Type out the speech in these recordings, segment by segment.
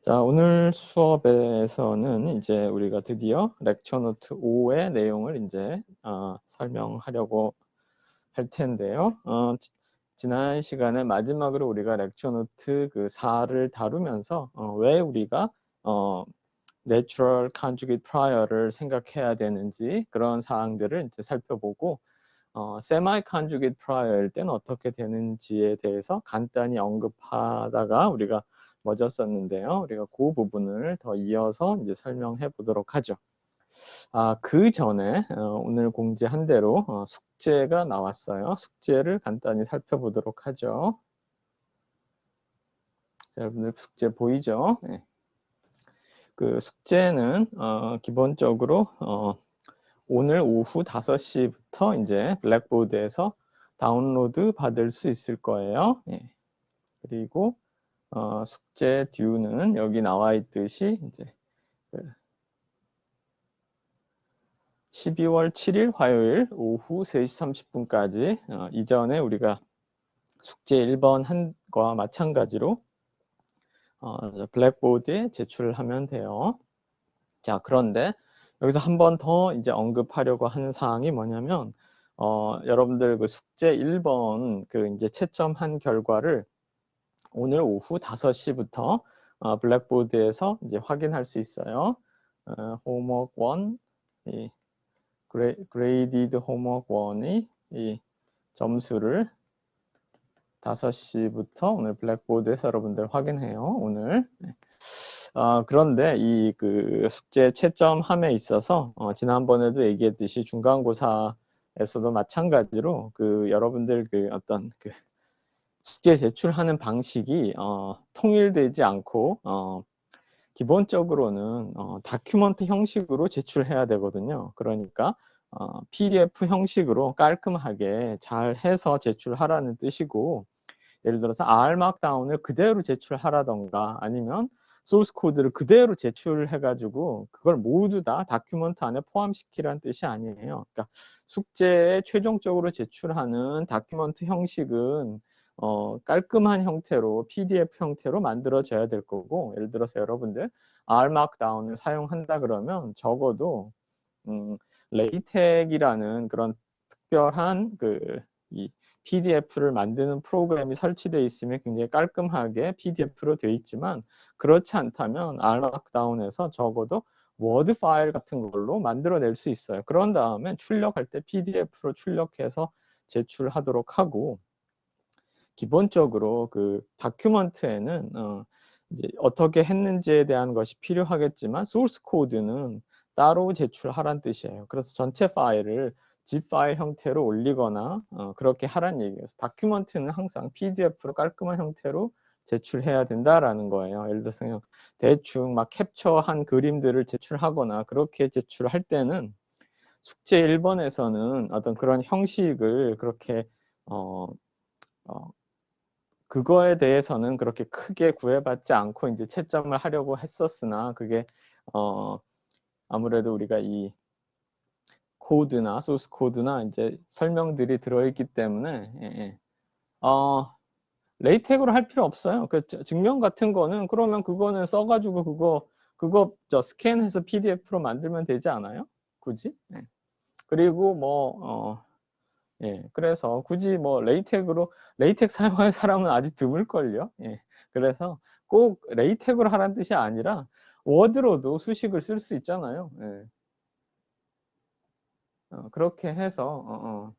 자, 오늘 수업에서는 이제 우리가 드디어 렉처 노트 5의 내용을 이제 설명하려고 할 텐데요. 지난 시간에 마지막으로 우리가 렉처 노트 그 4를 다루면서 왜 우리가 Natural Conjugate Prior를 생각해야 되는지 그런 사항들을 이제 살펴보고 Semi Conjugate Prior일 때는 어떻게 되는지에 대해서 간단히 언급하다가 우리가 멎었었는데요. 우리가 그 부분을 더 이어서 이제 설명해 보도록 하죠. 그 전에 오늘 공지한 대로 숙제가 나왔어요. 숙제를 간단히 살펴보도록 하죠. 자, 여러분들 숙제 보이죠? 네. 그 숙제는 기본적으로 오늘 오후 5시부터 이제 블랙보드에서 다운로드 받을 수 있을 거예요. 예. 그리고 숙제 듀는 여기 나와 있듯이 이제 12월 7일 화요일 오후 3시 30분까지 이전에 우리가 숙제 1번 한 거와 마찬가지로 블랙보드에 제출을 하면 돼요. 자, 그런데 여기서 한 번 더 이제 언급하려고 하는 사항이 뭐냐면 여러분들 그 숙제 1번 그 이제 채점한 결과를 오늘 오후 5시부터 블랙보드에서 이제 확인할 수 있어요. 홈워크 1, 그레이디드 홈워크 1이 이 점수를 5시부터 오늘 블랙보드에서 여러분들 확인해요. 오늘. 그런데 이 그 숙제 채점함에 있어서 지난번에도 얘기했듯이 중간고사에서도 마찬가지로 그 여러분들 그 어떤 그 숙제 제출하는 방식이 통일되지 않고 기본적으로는 다큐먼트 형식으로 제출해야 되거든요. 그러니까 PDF 형식으로 깔끔하게 잘 해서 제출하라는 뜻이고, 예를 들어서 R 마크다운을 그대로 제출하라던가 아니면 소스 코드를 그대로 제출해가지고 그걸 모두 다 다큐먼트 안에 포함시키라는 뜻이 아니에요. 그러니까 숙제에 최종적으로 제출하는 다큐먼트 형식은 깔끔한 형태로 PDF 형태로 만들어져야 될 거고, 예를 들어서 여러분들 R 마크다운을 사용한다 그러면 적어도 레이텍이라는 그런 특별한 이 PDF를 만드는 프로그램이 설치되어 있으면 굉장히 깔끔하게 PDF로 되어 있지만, 그렇지 않다면 R 마크다운에서 적어도 워드 파일 같은 걸로 만들어낼 수 있어요. 그런 다음에 출력할 때 PDF로 출력해서 제출하도록 하고, 기본적으로 그 다큐먼트에는 이제 어떻게 했는지에 대한 것이 필요하겠지만 소스 코드는 따로 제출하란 뜻이에요. 그래서 전체 파일을 zip 파일 형태로 올리거나 그렇게 하란 얘기예요. 다큐먼트는 항상 PDF로 깔끔한 형태로 제출해야 된다라는 거예요. 예를 들어서 그냥 대충 막 캡처한 그림들을 제출하거나 그렇게 제출할 때는 숙제 1번에서는 어떤 그런 형식을 그렇게 그거에 대해서는 그렇게 크게 구애받지 않고 이제 채점을 하려고 했었으나, 그게 아무래도 우리가 이 코드나 소스 코드나 이제 설명들이 들어있기 때문에 레이텍으로 할 필요 없어요. 그 증명 같은 거는 그러면 그거는 써가지고 그거 스캔해서 PDF로 만들면 되지 않아요? 굳이? 예. 그리고 그래서 굳이 레이텍 사용하는 사람은 아주 드물걸요. 예. 그래서 꼭 레이텍으로 하라는 뜻이 아니라 워드로도 수식을 쓸 수 있잖아요. 예. 그렇게 해서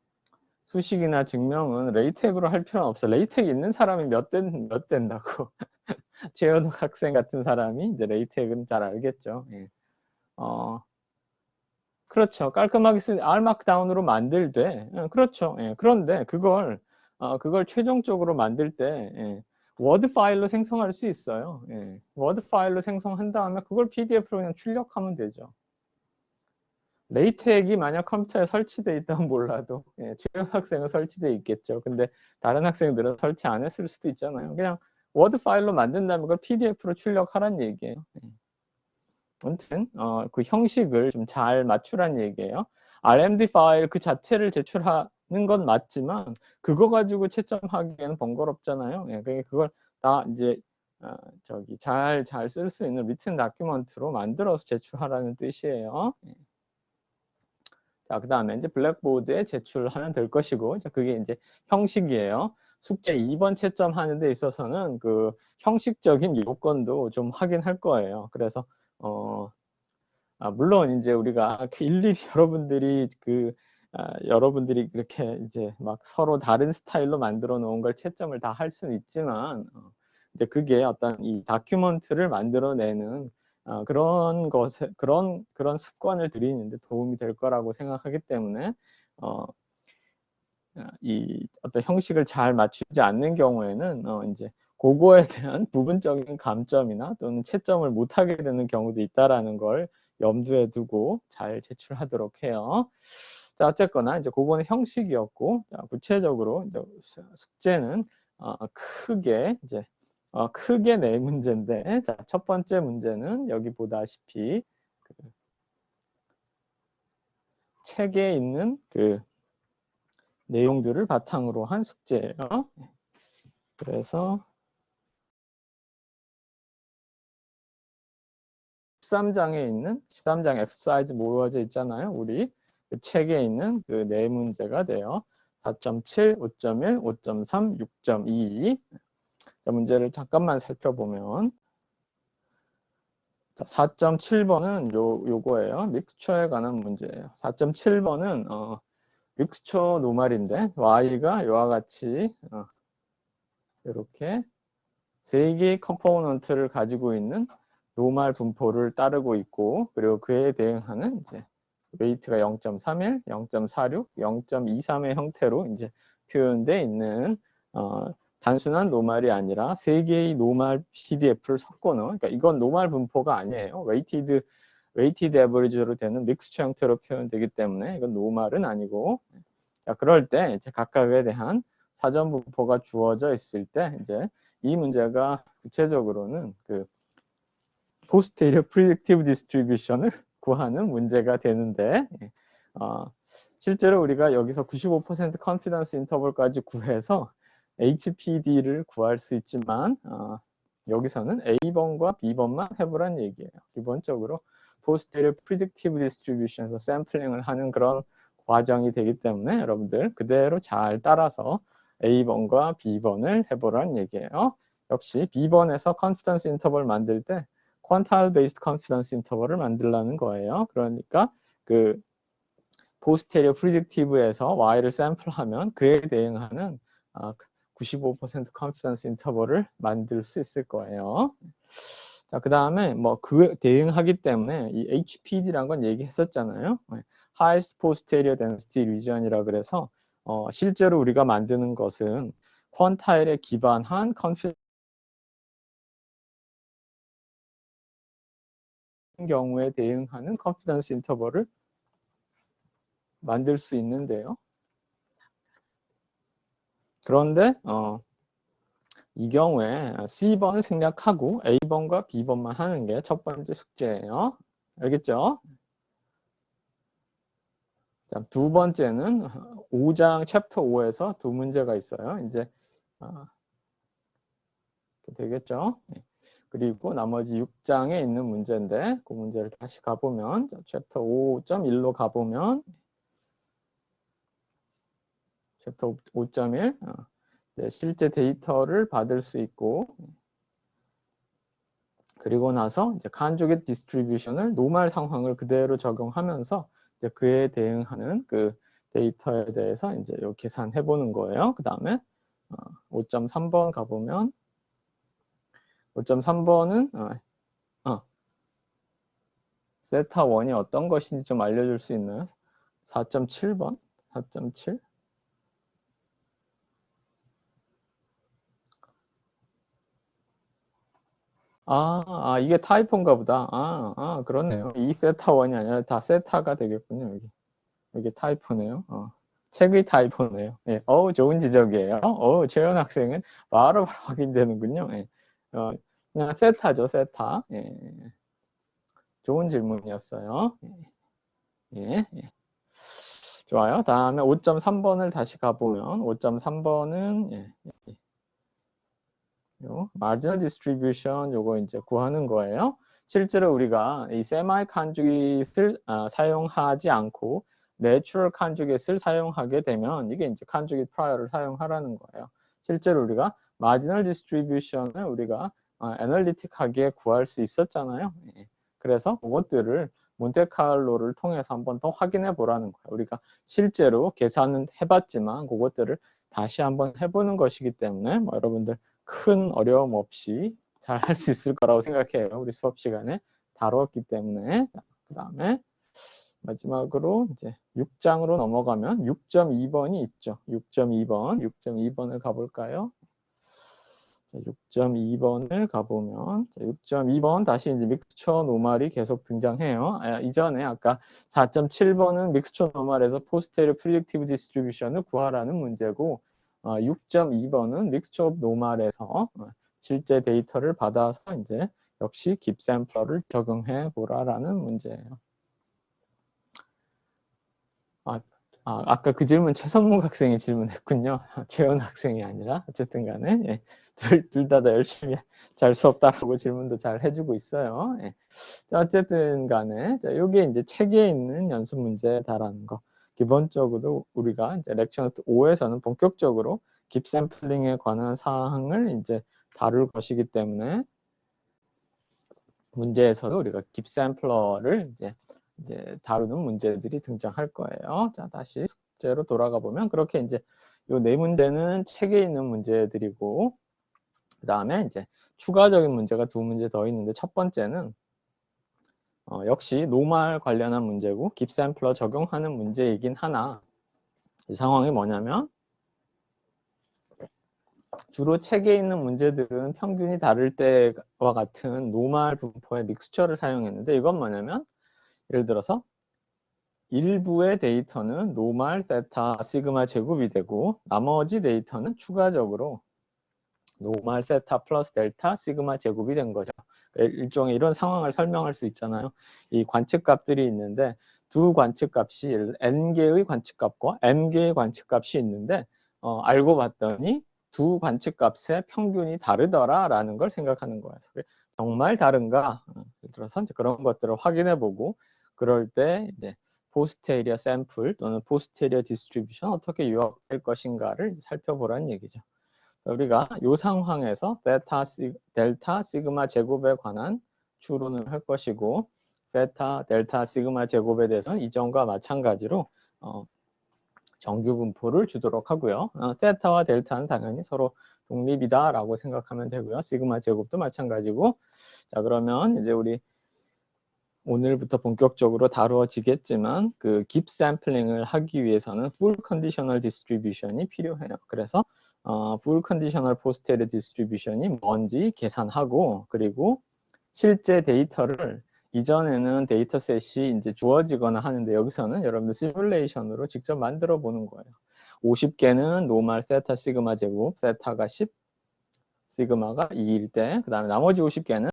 수식이나 증명은 레이텍으로 할 필요는 없어. 레이텍 있는 사람이 몇 된다고. 최현욱 학생 같은 사람이 이제 레이텍은 잘 알겠죠. 예. 그렇죠. 깔끔하게 쓴 R 마크다운으로 만들되, 그렇죠. 예. 그런데 그걸 최종적으로 만들 때 워드 파일로 생성할 수 있어요. 예. 워드 파일로 생성한 다음에 그걸 PDF로 그냥 출력하면 되죠. 레이텍이 만약 컴퓨터에 설치되어 있다면 몰라도 최현 학생은 설치되어 있겠죠. 근데 다른 학생들은 설치 안 했을 수도 있잖아요. 그냥 워드 파일로 만든 다음에 그걸 PDF로 출력하란 얘기예요. 아무튼 그 형식을 좀 잘 맞추란 얘기예요. RMD 파일 그 자체를 제출하는 건 맞지만 그거 가지고 채점하기에는 번거롭잖아요. 그러니까 그걸 다 이제 잘 쓸 수 있는 리튼 다큐먼트로 만들어서 제출하라는 뜻이에요. 자, 그 다음에 이제 블랙보드에 제출하면 될 것이고, 자, 그게 이제 형식이에요. 숙제 2번 채점 하는 데 있어서는 그 형식적인 요건도 좀 확인할 거예요. 그래서, 물론 이제 우리가 일일이 여러분들이 그렇게 이제 막 서로 다른 스타일로 만들어 놓은 걸 채점을 다 할 수는 있지만, 이제 그게 어떤 이 다큐멘트를 만들어내는 그런 습관을 들이는데 도움이 될 거라고 생각하기 때문에, 이 어떤 형식을 잘 맞추지 않는 경우에는, 이제 그거에 대한 부분적인 감점이나 또는 채점을 못하게 되는 경우도 있다라는 걸 염두에 두고 잘 제출하도록 해요. 자, 어쨌거나 이제 그거는 형식이었고, 자, 구체적으로 이제 숙제는 크게 네 문제인데, 자, 첫 번째 문제는 여기 보다시피 그 책에 있는 그 내용들을 바탕으로 한 숙제예요. 그래서 13장 엑서사이즈 모여져 있잖아요. 우리 그 책에 있는 그 네 문제가 돼요. 4.7, 5.1, 5.3, 6.2. 자, 문제를 잠깐만 살펴보면, 4.7번은 요거예요. 믹스처에 관한 문제예요. 4.7번은 믹스처 노말인데 y가 이와 같이 이렇게 세 개의 컴포넌트를 가지고 있는 노말 분포를 따르고 있고, 그리고 그에 대응하는 이제 웨이트가 0.31, 0.46, 0.23의 형태로 이제 표현되어 있는 단순한 노말이 아니라 세 개의 노말 PDF를 섞어놓은, 그러니까 이건 노말 분포가 아니에요. 웨이티드 에버리지로 되는 믹스처 형태로 표현되기 때문에 이건 노말은 아니고, 자, 그럴 때 이제 각각에 대한 사전 분포가 주어져 있을 때 이제 이 문제가 구체적으로는 그 posterior predictive distribution을 구하는 문제가 되는데, 실제로 우리가 여기서 95% confidence interval까지 구해서 HPD를 구할 수 있지만, 여기서는 A번과 B번만 해보란 얘기예요. 기본적으로 posterior predictive distribution에서 샘플링을 하는 그런 과정이 되기 때문에 여러분들 그대로 잘 따라서 A번과 B번을 해보란 얘기예요. 역시 B번에서 confidence interval 만들 때 quantile based confidence interval을 만들라는 거예요. 그러니까 그 posterior predictive에서 Y를 샘플하면 그에 대응하는 95% confidence interval을 만들 수 있을 거예요. 자, 그 다음에 뭐 그 대응하기 때문에 이 HPD라는 건 얘기했었잖아요. highest posterior density region이라 그래서 실제로 우리가 만드는 것은 퀀타일에 기반한 confidence 경우에 대응하는 confidence interval을 만들 수 있는데요. 그런데 이 경우에 C번 생략하고 A번과 B번만 하는 게 첫 번째 숙제예요. 알겠죠? 자, 두 번째는 5장 챕터 5에서 두 문제가 있어요. 이제 되겠죠? 그리고 나머지 6장에 있는 문제인데 그 문제를 다시 가보면 챕터 5.1로 가보면 챕터 5.1 실제 데이터를 받을 수 있고, 그리고 나서 이제 conjugate distribution을 노멀 상황을 그대로 적용하면서 이제 그에 대응하는 그 데이터에 대해서 이제 요 계산해 보는 거예요. 그 다음에 5.3번 가보면 5.3번은 세타 1이 어떤 것인지 좀 알려줄 수 있나요? 4.7번 4.7 이게 타이포인가 보다. 그렇네요. 이 세타 1이 아니라 다 세타가 되겠군요. 여기 타이포네요. 책의 타이포네요. 예. 좋은 지적이에요. 최연 학생은 바로 확인되는군요. 예. 그냥 세타죠, 세타. 예. 좋은 질문이었어요. 예. 예. 좋아요. 다음에 5.3번을 다시 가보면 5.3번은 요 marginal distribution 요거 이제 구하는 거예요. 실제로 우리가 이 semi conjugate을 사용하지 않고 natural conjugate을 사용하게 되면 이게 이제 conjugate prior를 사용하라는 거예요. 실제로 우리가 marginal distribution을 우리가 애널리틱하게 구할 수 있었잖아요. 예. 그래서 그것들을 몬테카를로를 통해서 한번 더 확인해 보라는 거예요. 우리가 실제로 계산은 해봤지만 그것들을 다시 한번 해보는 것이기 때문에 뭐 여러분들 큰 어려움 없이 잘 할 수 있을 거라고 생각해요. 우리 수업 시간에 다뤘기 때문에. 그 다음에 마지막으로 이제 6장으로 넘어가면 6.2번이 있죠. 6.2번을 가볼까요? 6.2번을 가보면 6.2번 다시 이제 믹스처 노말이 계속 등장해요. 이전에 아까 4.7번은 믹스처 노말에서 포스테리어 프리딕티브 디스트리뷰션을 구하라는 문제고 6.2번은 믹스처 노말에서 실제 데이터를 받아서 이제 역시 깁 샘플러를 적용해 보라라는 문제예요. 아까 그 질문 최선목 학생이 질문했군요. 최연 학생이 아니라 어쨌든 간에 예, 둘 다 열심히 잘 수업 따라고 질문도 잘 해주고 있어요. 예. 자, 어쨌든 간에 이게 이제 책에 있는 연습 문제다라는 거. 기본적으로 우리가 이제 렉처 5에서는 본격적으로 깁 샘플링에 관한 사항을 이제 다룰 것이기 때문에 문제에서도 우리가 깁 샘플러를 이제 다루는 문제들이 등장할 거예요. 자, 다시 숙제로 돌아가 보면 그렇게 이제 요 네 문제는 책에 있는 문제들이고 그 다음에 이제 추가적인 문제가 두 문제 더 있는데 첫 번째는 역시 노말 관련한 문제고 깁 샘플러 적용하는 문제이긴 하나 이 상황이 뭐냐면 주로 책에 있는 문제들은 평균이 다를 때와 같은 노말 분포의 믹스처를 사용했는데 이건 뭐냐면 예를 들어서 일부의 데이터는 노말, 세타, 시그마 제곱이 되고 나머지 데이터는 추가적으로 노말, 세타 플러스 델타, 시그마 제곱이 된 거죠. 일종의 이런 상황을 설명할 수 있잖아요. 이 관측값들이 있는데 두 관측값이 n개의 관측값과 m개의 관측값이 있는데 알고 봤더니 두 관측값의 평균이 다르더라라는 걸 생각하는 거예요. 정말 다른가? 예를 들어서 이제 그런 것들을 확인해보고 그럴 때 이제 포스테리어 샘플 또는 포스테리어 디스트리뷰션 어떻게 유학될 것인가를 살펴보라는 얘기죠. 우리가 이 상황에서 델타, 시그마 제곱에 관한 추론을 할 것이고 세타, 델타, 시그마 제곱에 대해서는 이전과 마찬가지로 정규 분포를 주도록 하고요. 세타와 델타는 당연히 서로 독립이다라고 생각하면 되고요. 시그마 제곱도 마찬가지고 자 그러면 이제 우리 오늘부터 본격적으로 다루어지겠지만 그 깁 샘플링을 하기 위해서는 full conditional distribution이 필요해요. 그래서 full conditional posterior distribution이 뭔지 계산하고 그리고 실제 데이터를 이전에는 데이터셋이 이제 주어지거나 하는데 여기서는 여러분들 시뮬레이션으로 직접 만들어 보는 거예요. 50개는 노말 세타 시그마 제곱, 세타가 10, 시그마가 2일 때, 그 다음에 나머지 50개는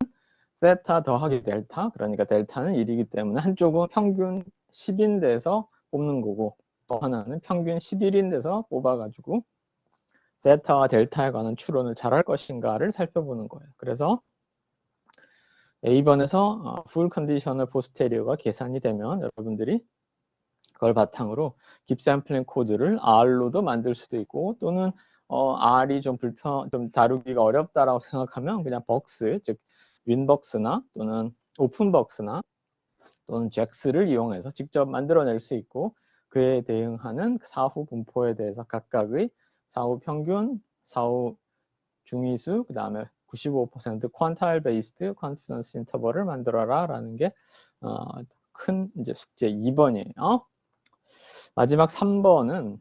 세타 더하기 델타, 그러니까 델타는 1이기 때문에 한쪽은 평균 10인데서 뽑는 거고 또 하나는 평균 11인데서 뽑아가지고 세타와 델타에 관한 추론을 잘할 것인가를 살펴보는 거예요. 그래서 A번에서 full conditional posterior가 계산이 되면 여러분들이 그걸 바탕으로 깁 샘플링 코드를 R로도 만들 수도 있고 또는 R이 좀 다루기가 어렵다라고 생각하면 그냥 벅스, 즉 윈벅스나 또는 오픈벅스나 또는 잭스를 이용해서 직접 만들어낼 수 있고 그에 대응하는 사후 분포에 대해서 각각의 사후 평균, 사후 중위수, 그 다음에 95% 퀀타일 베이스드 컨피던스 인터벌을 만들어라 라는 게 큰 이제 숙제 2번이에요. 마지막 3번은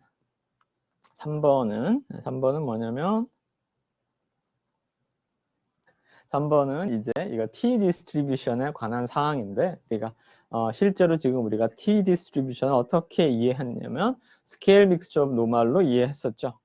뭐냐면 3번은 이제 이거 T 디스트리뷰션에 관한 사항인데 우리가 실제로 지금 우리가 T 디스트리뷰션을 어떻게 이해했냐면 스케일 믹스처 오브 노멀로 이해했었죠.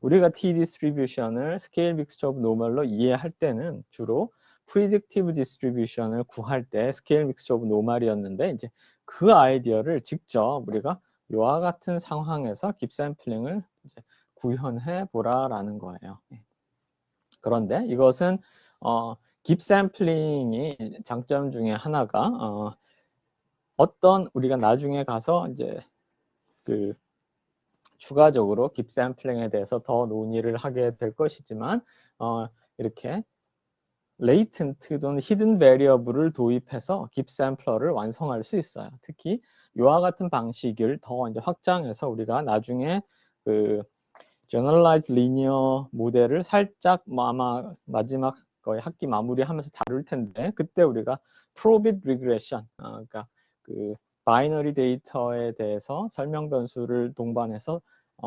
우리가 T 디스트리뷰션을 스케일 믹스처 오브 노멀로 이해할 때는 주로 프리딕티브 디스트리뷰션을 구할 때 스케일 믹스처 오브 노멀이었는데 이제 그 아이디어를 직접 우리가 이와 같은 상황에서 깁 샘플링을 이제 구현해 보라라는 거예요. 그런데 이것은 깁 샘플링이 장점 중에 하나가 어떤 우리가 나중에 가서 이제 그 추가적으로 깁 샘플링에 대해서 더 논의를 하게 될 것이지만 이렇게 레이텐트 또는 히든 베리어블을 도입해서 깁 샘플러를 완성할 수 있어요. 특히 이와 같은 방식을 더 이제 확장해서 우리가 나중에 그 generalized linear 모델을 살짝 아마 마지막 거의 학기 마무리하면서 다룰 텐데 그때 우리가 probit regression 그러니까 그 바이너리 데이터에 대해서 설명 변수를 동반해서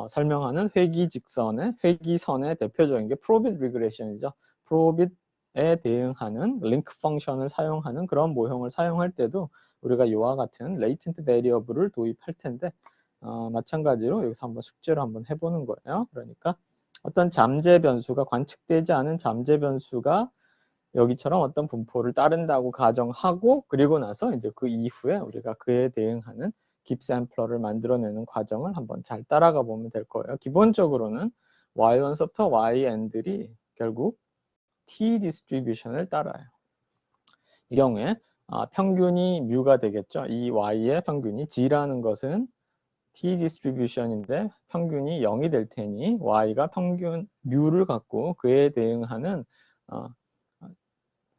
설명하는 회기선의 대표적인 게 probit regression이죠. probit에 대응하는 링크 펑션을 사용하는 그런 모형을 사용할 때도 우리가 이와 같은 latent variable을 도입할 텐데 마찬가지로 여기서 한번 숙제를 한번 해보는 거예요. 그러니까 어떤 잠재 변수가 관측되지 않은 잠재 변수가 여기처럼 어떤 분포를 따른다고 가정하고 그리고 나서 이제 그 이후에 우리가 그에 대응하는 깁 샘플러를 만들어내는 과정을 한번 잘 따라가 보면 될 거예요. 기본적으로는 y1서부터yn들이 결국 t 디스트리뷰션을 따라요. 이 경우에 평균이 뮤가 되겠죠. 이 y의 평균이 g라는 것은 t 디스트리뷰션인데 평균이 0이 될 테니 y가 평균 뮤를 갖고 그에 대응하는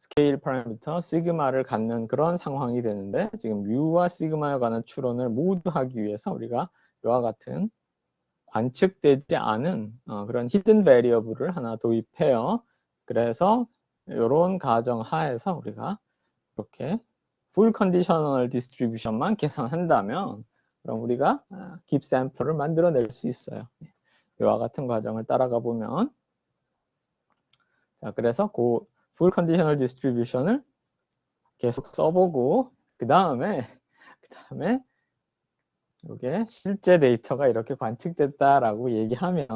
스케일 파라미터 시그마를 갖는 그런 상황이 되는데 지금 뮤와 시그마에 관한 추론을 모두 하기 위해서 우리가 이와 같은 관측되지 않은 그런 히든 베리어블을 하나 도입해요. 그래서 이런 가정 하에서 우리가 이렇게 풀 컨디셔널 디스트리뷰션만 계산한다면 그럼 우리가 깁 샘플을 만들어낼 수 있어요. 이와 같은 과정을 따라가 보면 자 그래서 그 풀 컨디셔널 디스트리뷰션을 계속 써보고 그 다음에 이게 실제 데이터가 이렇게 관측됐다라고 얘기하면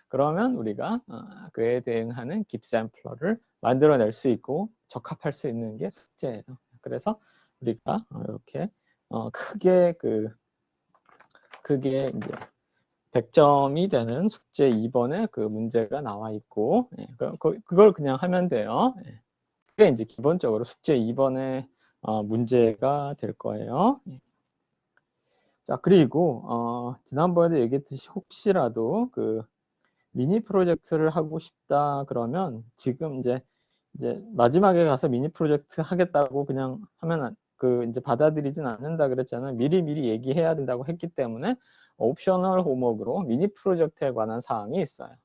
그러면 우리가 그에 대응하는 깁 샘플러를 만들어낼 수 있고 적합할 수 있는 게 숙제예요. 그래서 우리가 이렇게 크게 이제 100점이 되는 숙제 2번에 그 문제가 나와 있고 그걸 그냥 하면 돼요. 그게 이제 기본적으로 숙제 2번의 문제가 될 거예요. 자 그리고 지난번에도 얘기했듯이 혹시라도 그 미니 프로젝트를 하고 싶다 그러면 지금 이제 마지막에 가서 미니 프로젝트 하겠다고 그냥 하면 이제 받아들이진 않는다 그랬잖아요. 미리 얘기해야 된다고 했기 때문에 옵셔널 호목으로 미니 프로젝트에 관한 사항이 있어요.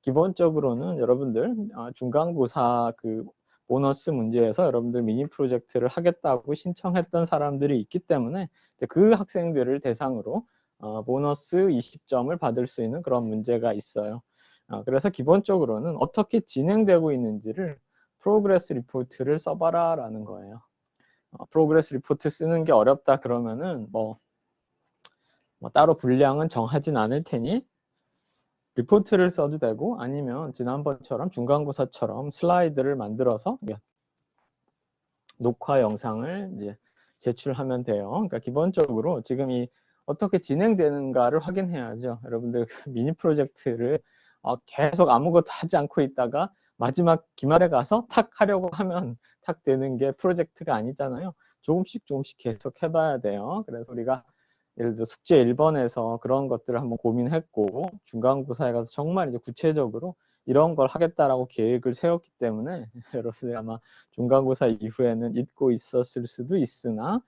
기본적으로는 여러분들 중간고사 그 보너스 문제에서 여러분들 미니 프로젝트를 하겠다고 신청했던 사람들이 있기 때문에 그 학생들을 대상으로 보너스 20점을 받을 수 있는 그런 문제가 있어요. 그래서 기본적으로는 어떻게 진행되고 있는지를 프로그레스 리포트를 써봐라 라는 거예요. 프로그레스 리포트 쓰는 게 어렵다 그러면은 뭐 따로 분량은 정하진 않을 테니 리포트를 써도 되고 아니면 지난번처럼 중간고사처럼 슬라이드를 만들어서 녹화 영상을 이제 제출하면 돼요. 그러니까 기본적으로 지금 이 어떻게 진행되는가를 확인해야죠. 여러분들 미니 프로젝트를 계속 아무것도 하지 않고 있다가 마지막 기말에 가서 탁 하려고 하면 탁 되는 게 프로젝트가 아니잖아요. 조금씩 계속 해봐야 돼요. 그래서 우리가 예를 들어 숙제 1번에서 그런 것들을 한번 고민했고 중간고사에 가서 정말 이제 구체적으로 이런 걸 하겠다라고 계획을 세웠기 때문에 여러분들이 아마 중간고사 이후에는 잊고 있었을 수도 있으나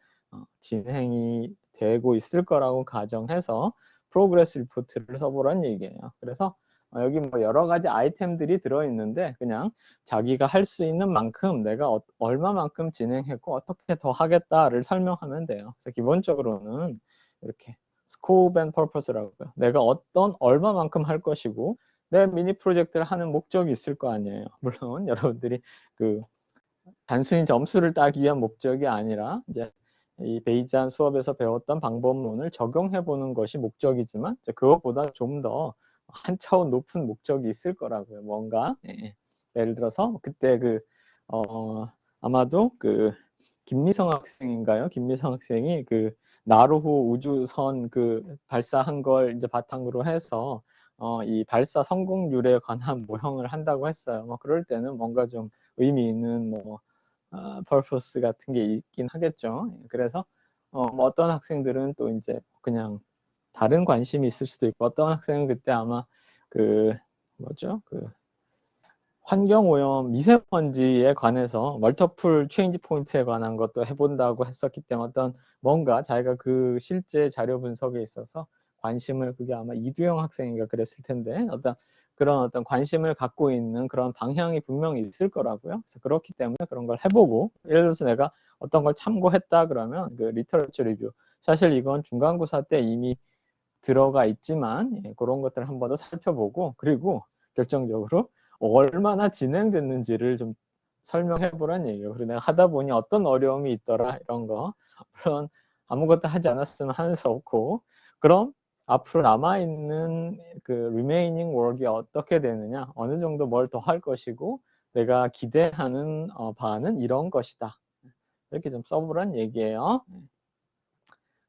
진행이 되고 있을 거라고 가정해서 프로그레스 리포트를 써보라는 얘기예요. 그래서 여기 뭐 여러 가지 아이템들이 들어있는데 그냥 자기가 할 수 있는 만큼 내가 얼마만큼 진행했고 어떻게 더 하겠다를 설명하면 돼요. 그래서 기본적으로는 이렇게 스코프 앤 퍼포스라고요. 내가 얼마만큼 할 것이고 내 미니 프로젝트를 하는 목적이 있을 거 아니에요. 물론 여러분들이 그 단순히 점수를 따기 위한 목적이 아니라 이제 이 베이지안 수업에서 배웠던 방법론을 적용해 보는 것이 목적이지만 그것보다 좀 더 한 차원 높은 목적이 있을 거라고요. 뭔가 예를 들어서 그때 아마도 김미성 학생인가요? 김미성 학생이 나루호 우주선 발사한 걸 이제 바탕으로 해서 이 발사 성공률에 관한 모형을 한다고 했어요. 뭐 그럴 때는 뭔가 좀 의미 있는 뭐 purpose 같은 게 있긴 하겠죠. 그래서 뭐 어떤 학생들은 또 이제 그냥 다른 관심이 있을 수도 있고, 어떤 학생은 그때 아마 그 뭐죠? 그 환경오염 미세먼지에 관해서 멀티플 체인지 포인트에 관한 것도 해본다고 했었기 때문에 어떤 뭔가 자기가 그 실제 자료 분석에 있어서 관심을, 그게 아마 이두영 학생인가 그랬을 텐데, 어떤 그런 어떤 관심을 갖고 있는 그런 방향이 분명히 있을 거라고요. 그래서 그렇기 때문에 그런 걸 해보고, 예를 들어서 내가 어떤 걸 참고했다 그러면 그 리터러처 리뷰, 사실 이건 중간고사 때 이미 들어가 있지만 그런 것들을 한 번 더 살펴보고, 그리고 결정적으로 얼마나 진행됐는지를 좀 설명해 보란 얘기예요. 그리고 내가 하다 보니 어떤 어려움이 있더라, 이런 거. 물론 아무것도 하지 않았으면 하는 수 없고, 그럼 앞으로 남아있는 그 remaining work이 어떻게 되느냐, 어느 정도 뭘 더 할 것이고, 내가 기대하는 바는 이런 것이다, 이렇게 좀 써보란 얘기예요.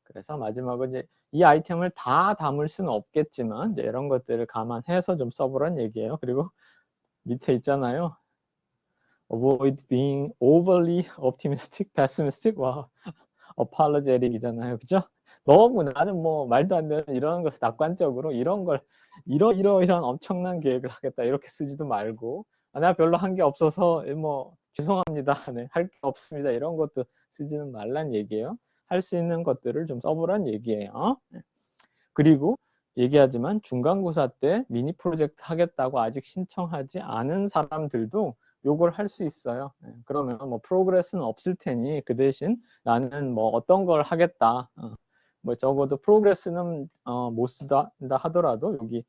그래서 마지막으로 이제 이 아이템을 다 담을 수는 없겠지만 이제 이런 것들을 감안해서 좀 써보란 얘기예요. 그리고 밑에 있잖아요. Avoid being overly optimistic, pessimistic, 와, apologetic이잖아요. 그죠? 너무 나는 뭐 말도 안 되는 이런 것을 낙관적으로 이런 걸 이런 엄청난 계획을 하겠다 이렇게 쓰지도 말고, 내가 별로 한 게 없어서 뭐 죄송합니다, 네, 할 게 없습니다, 이런 것도 쓰지는 말란 얘기예요. 할 수 있는 것들을 좀 써보란 얘기예요. 그리고 얘기하지만 중간고사 때 미니 프로젝트 하겠다고 아직 신청하지 않은 사람들도 요걸 할 수 있어요. 그러면 뭐 프로그레스는 없을 테니 그 대신 나는 뭐 어떤 걸 하겠다, 뭐 적어도 프로그레스는 못 쓰다 하더라도 여기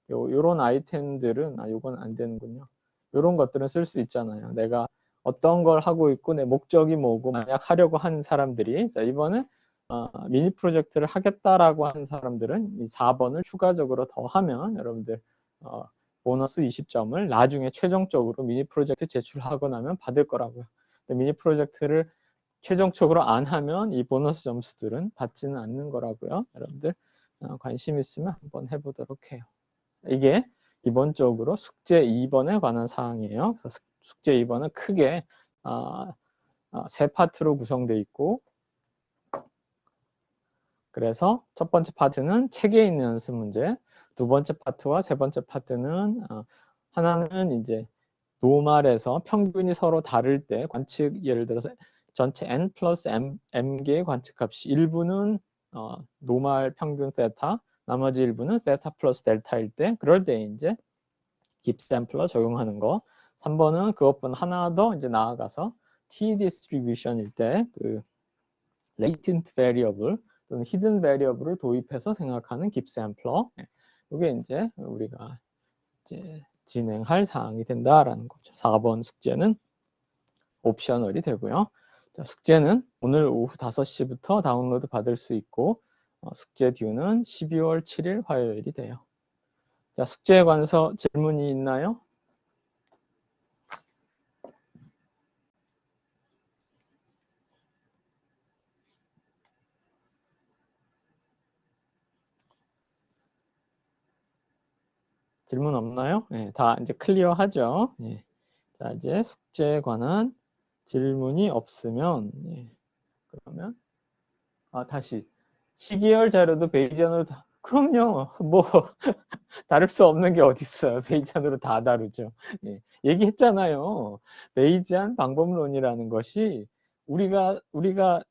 요런 아이템들은, 요건 안 되는군요. 요런 것들은 쓸 수 있잖아요. 내가 어떤 걸 하고 있고 내 목적이 뭐고, 만약 하려고 하는 사람들이, 자 이번에 미니 프로젝트를 하겠다라고 하는 사람들은 이 4번을 추가적으로 더 하면 여러분들 보너스 20점을 나중에 최종적으로 미니 프로젝트 제출하고 나면 받을 거라고요. 미니 프로젝트를 최종적으로 안 하면 이 보너스 점수들은 받지는 않는 거라고요. 여러분들 관심 있으면 한번 해보도록 해요. 이게 기본적으로 숙제 2번에 관한 사항이에요. 그래서 숙제 2번은 크게 세 파트로 구성되어 있고, 그래서 첫 번째 파트는 책에 있는 연습 문제, 두 번째 파트와 세 번째 파트는 하나는 이제 노말에서 평균이 서로 다를 때 관측, 예를 들어서 전체 n 플러스 m개의 관측값이 일부는 노말 평균 세타, 나머지 일부는 세타 플러스 델타일 때, 그럴 때 이제 깁 샘플러 적용하는 거. 3번은 그것보다 하나 더 이제 나아가서 t 디스트리뷰션일 때 그 latent variable 또는 hidden variable을 도입해서 생각하는 깁 샘플러. 이게 이제 우리가 이제 진행할 사항이 된다라는 거죠. 4번 숙제는 옵셔널이 되고요. 자, 숙제는 오늘 오후 5시부터 다운로드 받을 수 있고, 숙제 듀는 12월 7일 화요일이 돼요. 자, 숙제에 관해서 질문이 있나요? 질문 없나요? 네, 다 이제 클리어하죠. 네. 자, 이제 숙제에 관한 질문이 없으면, 그러면 다시 시계열 자료도 베이지안으로 그럼요. 뭐 다룰 수 없는 게 어디 있어요. 베이지안으로 다 다루죠. 예. 얘기했잖아요. 베이지안 방법론이라는 것이 우리가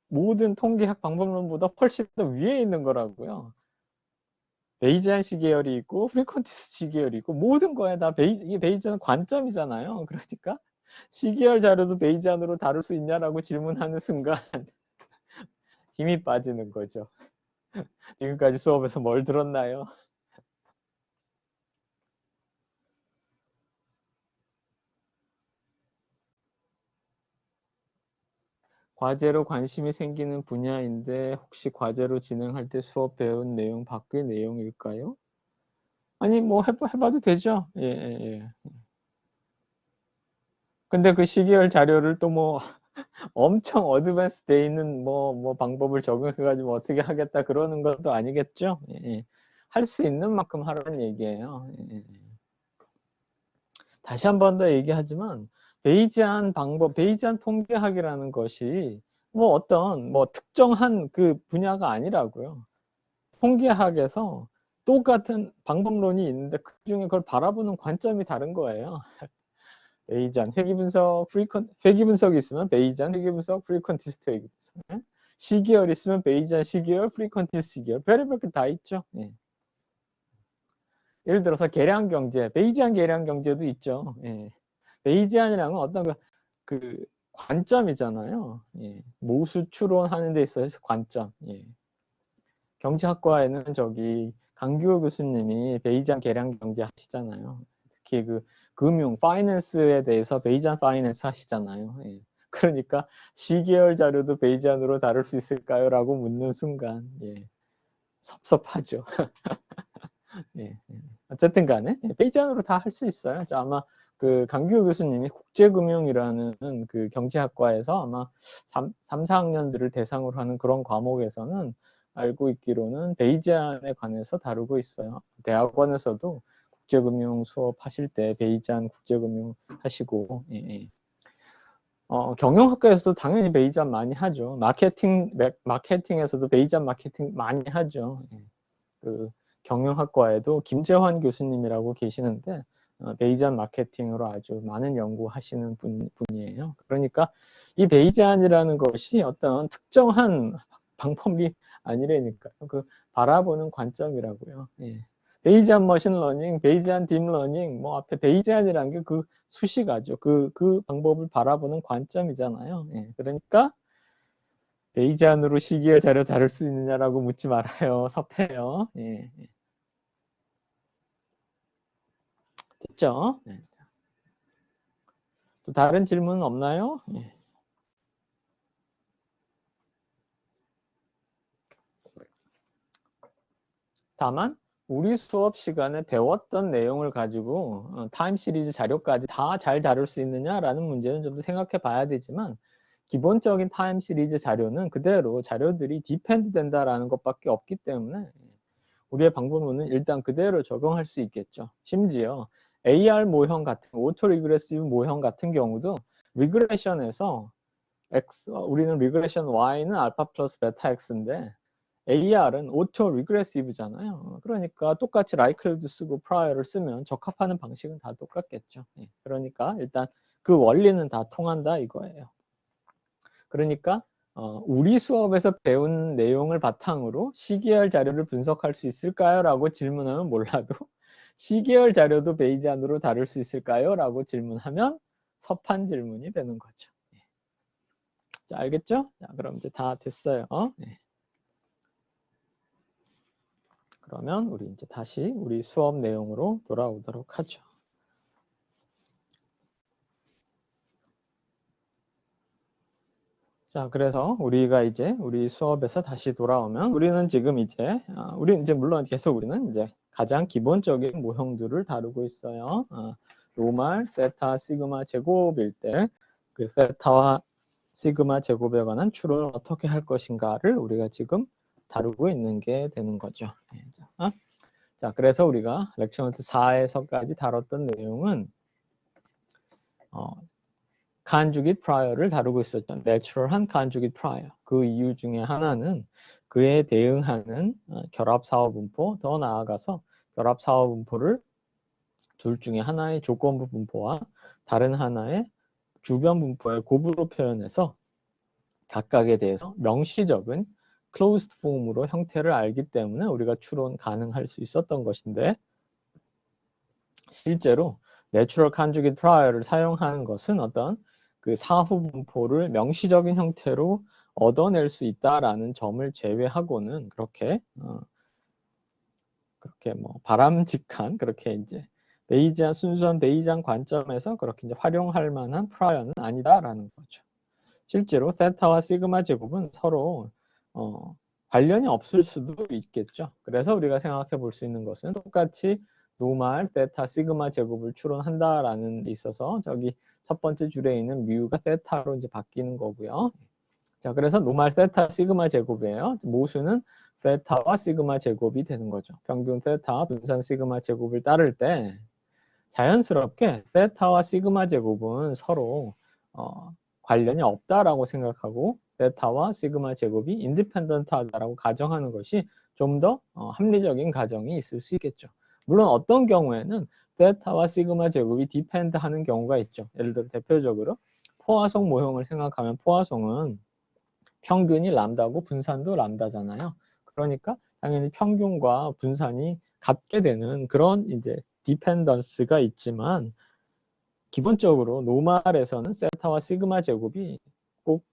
모든 통계학 방법론보다 훨씬 더 위에 있는 거라고요. 베이지안 시계열이 있고 프리퀀티스 시계열이 있고 모든 거에 다 이게 베이지안은 관점이잖아요. 그러니까 시계열 자료도 베이지안으로 다룰 수 있냐라고 질문하는 순간 힘이 빠지는 거죠. 지금까지 수업에서 뭘 들었나요? 과제로 관심이 생기는 분야인데 혹시 과제로 진행할 때 수업 배운 내용 밖의 내용일까요? 아니 뭐 해봐도 되죠. 예, 예, 예. 근데 그 시계열 자료를 또 뭐 엄청 어드밴스 돼 있는 뭐 방법을 적용해가지고 어떻게 하겠다 그러는 것도 아니겠죠. 예, 예. 할 수 있는 만큼 하라는 얘기예요. 예. 다시 한 번 더 얘기하지만 베이지안 방법, 베이지안 통계학이라는 것이 뭐 어떤 뭐 특정한 그 분야가 아니라고요. 통계학에서 똑같은 방법론이 있는데 그 중에 그걸 바라보는 관점이 다른 거예요. 베이지안 회귀분석, 회귀분석이 있으면 베이지안 회귀분석, 프리퀀티스트 회귀분석. 시계열 있으면 베이지안 시계열, 프리퀀티스트 시계열. 별의별 게 다 있죠. 예. 예를 들어서 계량경제, 베이지안 계량경제도 있죠. 예. 베이지안이라는 건 어떤 그 관점이잖아요. 예. 모수 추론하는 데 있어서 관점. 예. 경제학과에는 저기 강규호 교수님이 베이지안 계량경제 하시잖아요. 특히 그 금융, 파이낸스에 대해서 베이지안 파이낸스 하시잖아요. 예. 그러니까 시계열 자료도 베이지안으로 다룰 수 있을까요? 라고 묻는 순간 예. 섭섭하죠. 예. 어쨌든 간에 베이지안으로 다 할 수 있어요. 아마 그 강규호 교수님이 국제금융이라는 그 경제학과에서 아마 3, 4학년들을 대상으로 하는 그런 과목에서는 알고 있기로는 베이지안에 관해서 다루고 있어요. 대학원에서도 국제금융 수업 하실 때 베이지안 국제금융 하시고 예. 경영학과에서도 당연히 베이지안 많이 하죠. 마케팅에서도 베이지안 마케팅 많이 하죠. 예. 그 경영학과에도 김재환 교수님이라고 계시는데 베이지안 마케팅으로 아주 많은 연구하시는 분이에요. 그러니까 이 베이지안이라는 것이 어떤 특정한 방법이 아니라니까요. 그 바라보는 관점이라고요. 예. 베이지안 머신러닝, 베이지안 딥러닝, 뭐 앞에 베이지안이라는 게 그 수식어죠. 그 방법을 바라보는 관점이잖아요. 예. 그러니까 베이지안으로 시계열 자료 다룰 수 있느냐라고 묻지 말아요. 섭해요. 예. 됐죠? 네. 또 다른 질문 없나요? 예. 다만 우리 수업 시간에 배웠던 내용을 가지고 타임 시리즈 자료까지 다 잘 다룰 수 있느냐라는 문제는 좀 더 생각해 봐야 되지만 기본적인 타임 시리즈 자료는 그대로 자료들이 디펜드 된다라는 것밖에 없기 때문에 우리의 방법론은 일단 그대로 적용할 수 있겠죠. 심지어 AR 모형 같은 오토 리그레시브 모형 같은 경우도 리그레션에서 우리는 리그레션 Y는 알파 플러스 베타 X인데 AR은 오토 리그레시브잖아요. 그러니까 똑같이 라이클도 쓰고 프라이어를 쓰면 적합하는 방식은 다 똑같겠죠. 그러니까 일단 그 원리는 다 통한다 이거예요. 그러니까 우리 수업에서 배운 내용을 바탕으로 시계열 자료를 분석할 수 있을까요? 라고 질문하면 몰라도 시계열 자료도 베이지안으로 다룰 수 있을까요? 라고 질문하면 섭한 질문이 되는 거죠. 자, 알겠죠? 자, 그럼 이제 다 됐어요. 네. 그러면 우리 이제 다시 우리 수업 내용으로 돌아오도록 하죠. 자, 그래서 우리가 이제 우리 수업에서 다시 돌아오면 우리는 지금 이제 우리는 이제 물론 계속 우리는 이제 가장 기본적인 모형들을 다루고 있어요. 노말, 세타, 시그마 제곱일 때 그 세타와 시그마 제곱에 관한 추론을 어떻게 할 것인가를 우리가 지금 다루고 있는 게 되는 거죠. 자, 그래서 우리가 렉처 노트 4에서까지 다뤘던 내용은 conjugate prior를 다루고 있었죠. 내추럴한 conjugate prior. 그 이유 중에 하나는 그에 대응하는 결합사후 분포, 더 나아가서 결합사후 분포를 둘 중에 하나의 조건부 분포와 다른 하나의 주변 분포의 곱으로 표현해서 각각에 대해서 명시적인 closed form으로 형태를 알기 때문에 우리가 추론 가능할 수 있었던 것인데 실제로 내추럴 conjugate prior를 사용하는 것은 어떤 그 사후 분포를 명시적인 형태로 얻어낼 수 있다라는 점을 제외하고는 그렇게 뭐 바람직한 그렇게 이제 베이지안 순수한 베이지안 관점에서 그렇게 이제 활용할 만한 프라이어는 아니다라는 거죠. 실제로 세타와 시그마 제곱은 서로 관련이 없을 수도 있겠죠. 그래서 우리가 생각해 볼 수 있는 것은 똑같이 노말, 세타, 시그마 제곱을 추론한다라는 데 있어서 저기 첫 번째 줄에 있는 뮤가 세타로 이제 바뀌는 거고요. 자, 그래서 노말 세타 시그마 제곱이에요. 모수는 세타와 시그마 제곱이 되는 거죠. 평균 세타 분산 시그마 제곱을 따를 때 자연스럽게 세타와 시그마 제곱은 서로 관련이 없다라고 생각하고 세타와 시그마 제곱이 인디펜던트하다라고 가정하는 것이 좀 더 합리적인 가정이 있을 수 있겠죠. 물론 어떤 경우에는 세타와 시그마 제곱이 디펜드하는 경우가 있죠. 예를 들어 대표적으로 포화성 모형을 생각하면 포화성은 평균이 람다고 분산도 람다잖아요. 그러니까 당연히 평균과 분산이 같게 되는 그런 이제 디펜던스가 있지만 기본적으로 노말에서는 세타와 시그마 제곱이 꼭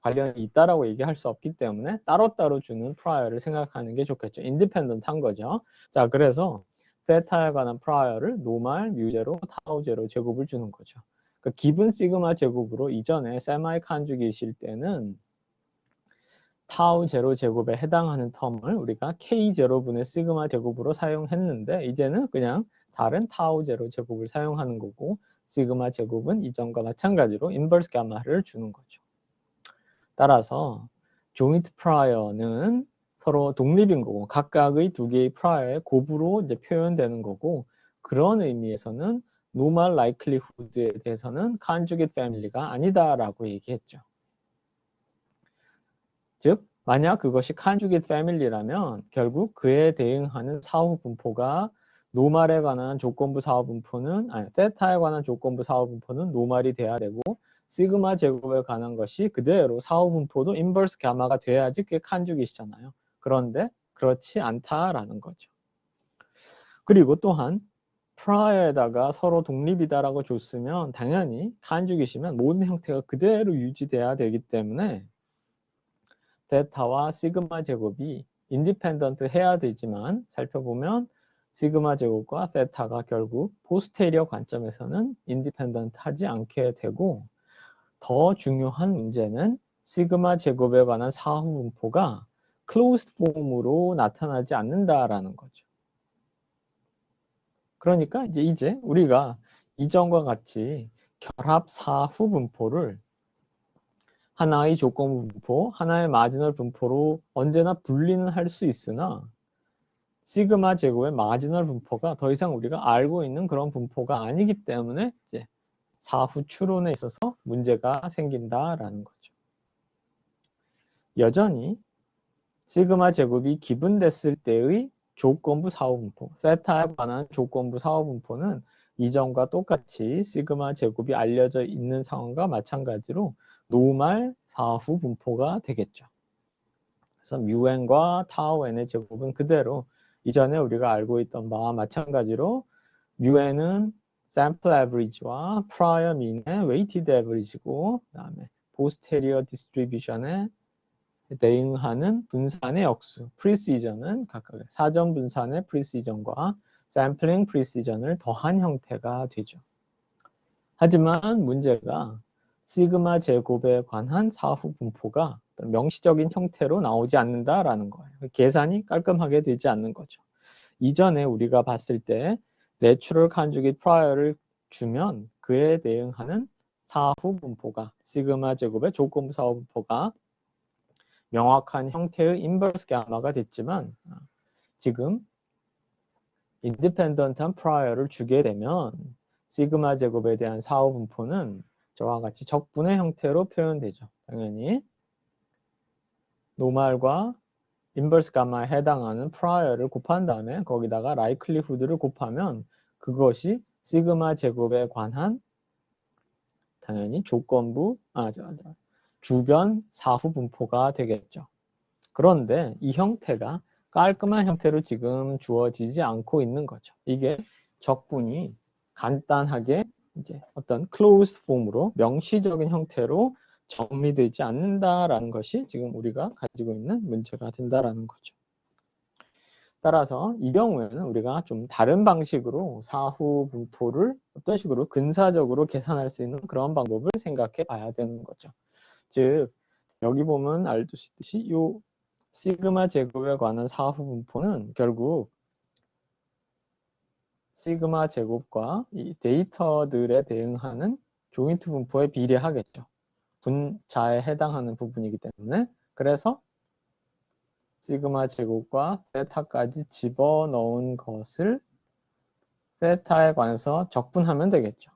관련이 있다라고 얘기할 수 없기 때문에 따로따로 주는 프라이어를 생각하는 게 좋겠죠. 인디펜던트한 거죠. 자, 그래서 세타에 관한 프라이어를 노말, 뮤제로, 타우제로 제곱을 주는 거죠. 그러니까 기본 시그마 제곱으로 이전에 세마이 칸주기이실 때는 타우 제로 제곱에 해당하는 텀을 우리가 k 제로분의 시그마 제곱으로 사용했는데 이제는 그냥 다른 타우 제로 제곱을 사용하는 거고 시그마 제곱은 이전과 마찬가지로 인버스 가마를 주는 거죠. 따라서 조인트 프라이어는 서로 독립인 거고 각각의 두 개의 프라이어의 곱으로 이제 표현되는 거고 그런 의미에서는 노멀 라이클리후드에 대해서는 컨주게이트 패밀리가 아니다라고 얘기했죠. 즉 만약 그것이 컨주게이트 패밀리라면 결국 그에 대응하는 사후 분포가 노말에 관한 조건부 사후 분포는 세타에 관한 조건부 사후 분포는 노말이 돼야 되고 시그마 제곱에 관한 것이 그대로 사후 분포도 인버스 가마가 돼야지 그게 컨주게이트잖아요. 그런데 그렇지 않다라는 거죠. 그리고 또한 프라이어에다가 서로 독립이다라고 줬으면 당연히 컨주게이트면 모든 형태가 그대로 유지돼야 되기 때문에 세타와 시그마 제곱이 인디펜던트 해야 되지만 살펴보면 시그마 제곱과 세타가 결국 포스테리어 관점에서는 인디펜던트 하지 않게 되고 더 중요한 문제는 시그마 제곱에 관한 사후 분포가 클로즈드 폼으로 나타나지 않는다라는 거죠. 그러니까 이제 우리가 이전과 같이 결합 사후 분포를 하나의 조건부 분포, 하나의 마지널 분포로 언제나 분리는 할 수 있으나 시그마 제곱의 마지널 분포가 더 이상 우리가 알고 있는 그런 분포가 아니기 때문에 이제 사후 추론에 있어서 문제가 생긴다라는 거죠. 여전히 시그마 제곱이 기분됐을 때의 조건부 사후 분포, 세타에 관한 조건부 사후 분포는 이전과 똑같이 시그마 제곱이 알려져 있는 상황과 마찬가지로 노말 사후 분포가 되겠죠. 그래서 뮤n과 타우 n의 제곱은 그대로 이전에 우리가 알고 있던 바와 마찬가지로 뮤n은 sample average와 prior mean의 weighted average고 그다음에 posterior distribution에 대응하는 분산의 역수, precision은 각각 사전 분산의 precision과 sampling precision을 더한 형태가 되죠. 하지만 문제가 시그마 제곱에 관한 사후 분포가 명시적인 형태로 나오지 않는다라는 거예요. 계산이 깔끔하게 되지 않는 거죠. 이전에 우리가 봤을 때 내추럴 컨주게이트 프라이어를 주면 그에 대응하는 사후 분포가 시그마 제곱의 조건부 사후 분포가 명확한 형태의 인버스 가마가 됐지만 지금 인디펜던트한 프라이어를 주게 되면 시그마 제곱에 대한 사후 분포는 저와 같이 적분의 형태로 표현되죠. 당연히 노말과 인버스 가마에 해당하는 프라이어를 곱한 다음에 거기다가 라이클리후드를 곱하면 그것이 시그마 제곱에 관한 당연히 조건부 주변 사후 분포가 되겠죠. 그런데 이 형태가 깔끔한 형태로 지금 주어지지 않고 있는 거죠. 이게 적분이 간단하게 이제 어떤 closed 폼으로 명시적인 형태로 정리되지 않는다라는 것이 지금 우리가 가지고 있는 문제가 된다라는 거죠. 따라서 이 경우에는 우리가 좀 다른 방식으로 사후 분포를 어떤 식으로 근사적으로 계산할 수 있는 그런 방법을 생각해 봐야 되는 거죠. 즉 여기 보면 알듯이 이 시그마 제곱에 관한 사후 분포는 결국 시그마 제곱과 이 데이터들에 대응하는 조인트 분포에 비례하겠죠. 분자에 해당하는 부분이기 때문에 그래서 시그마 제곱과 세타까지 집어넣은 것을 세타에 관해서 적분하면 되겠죠.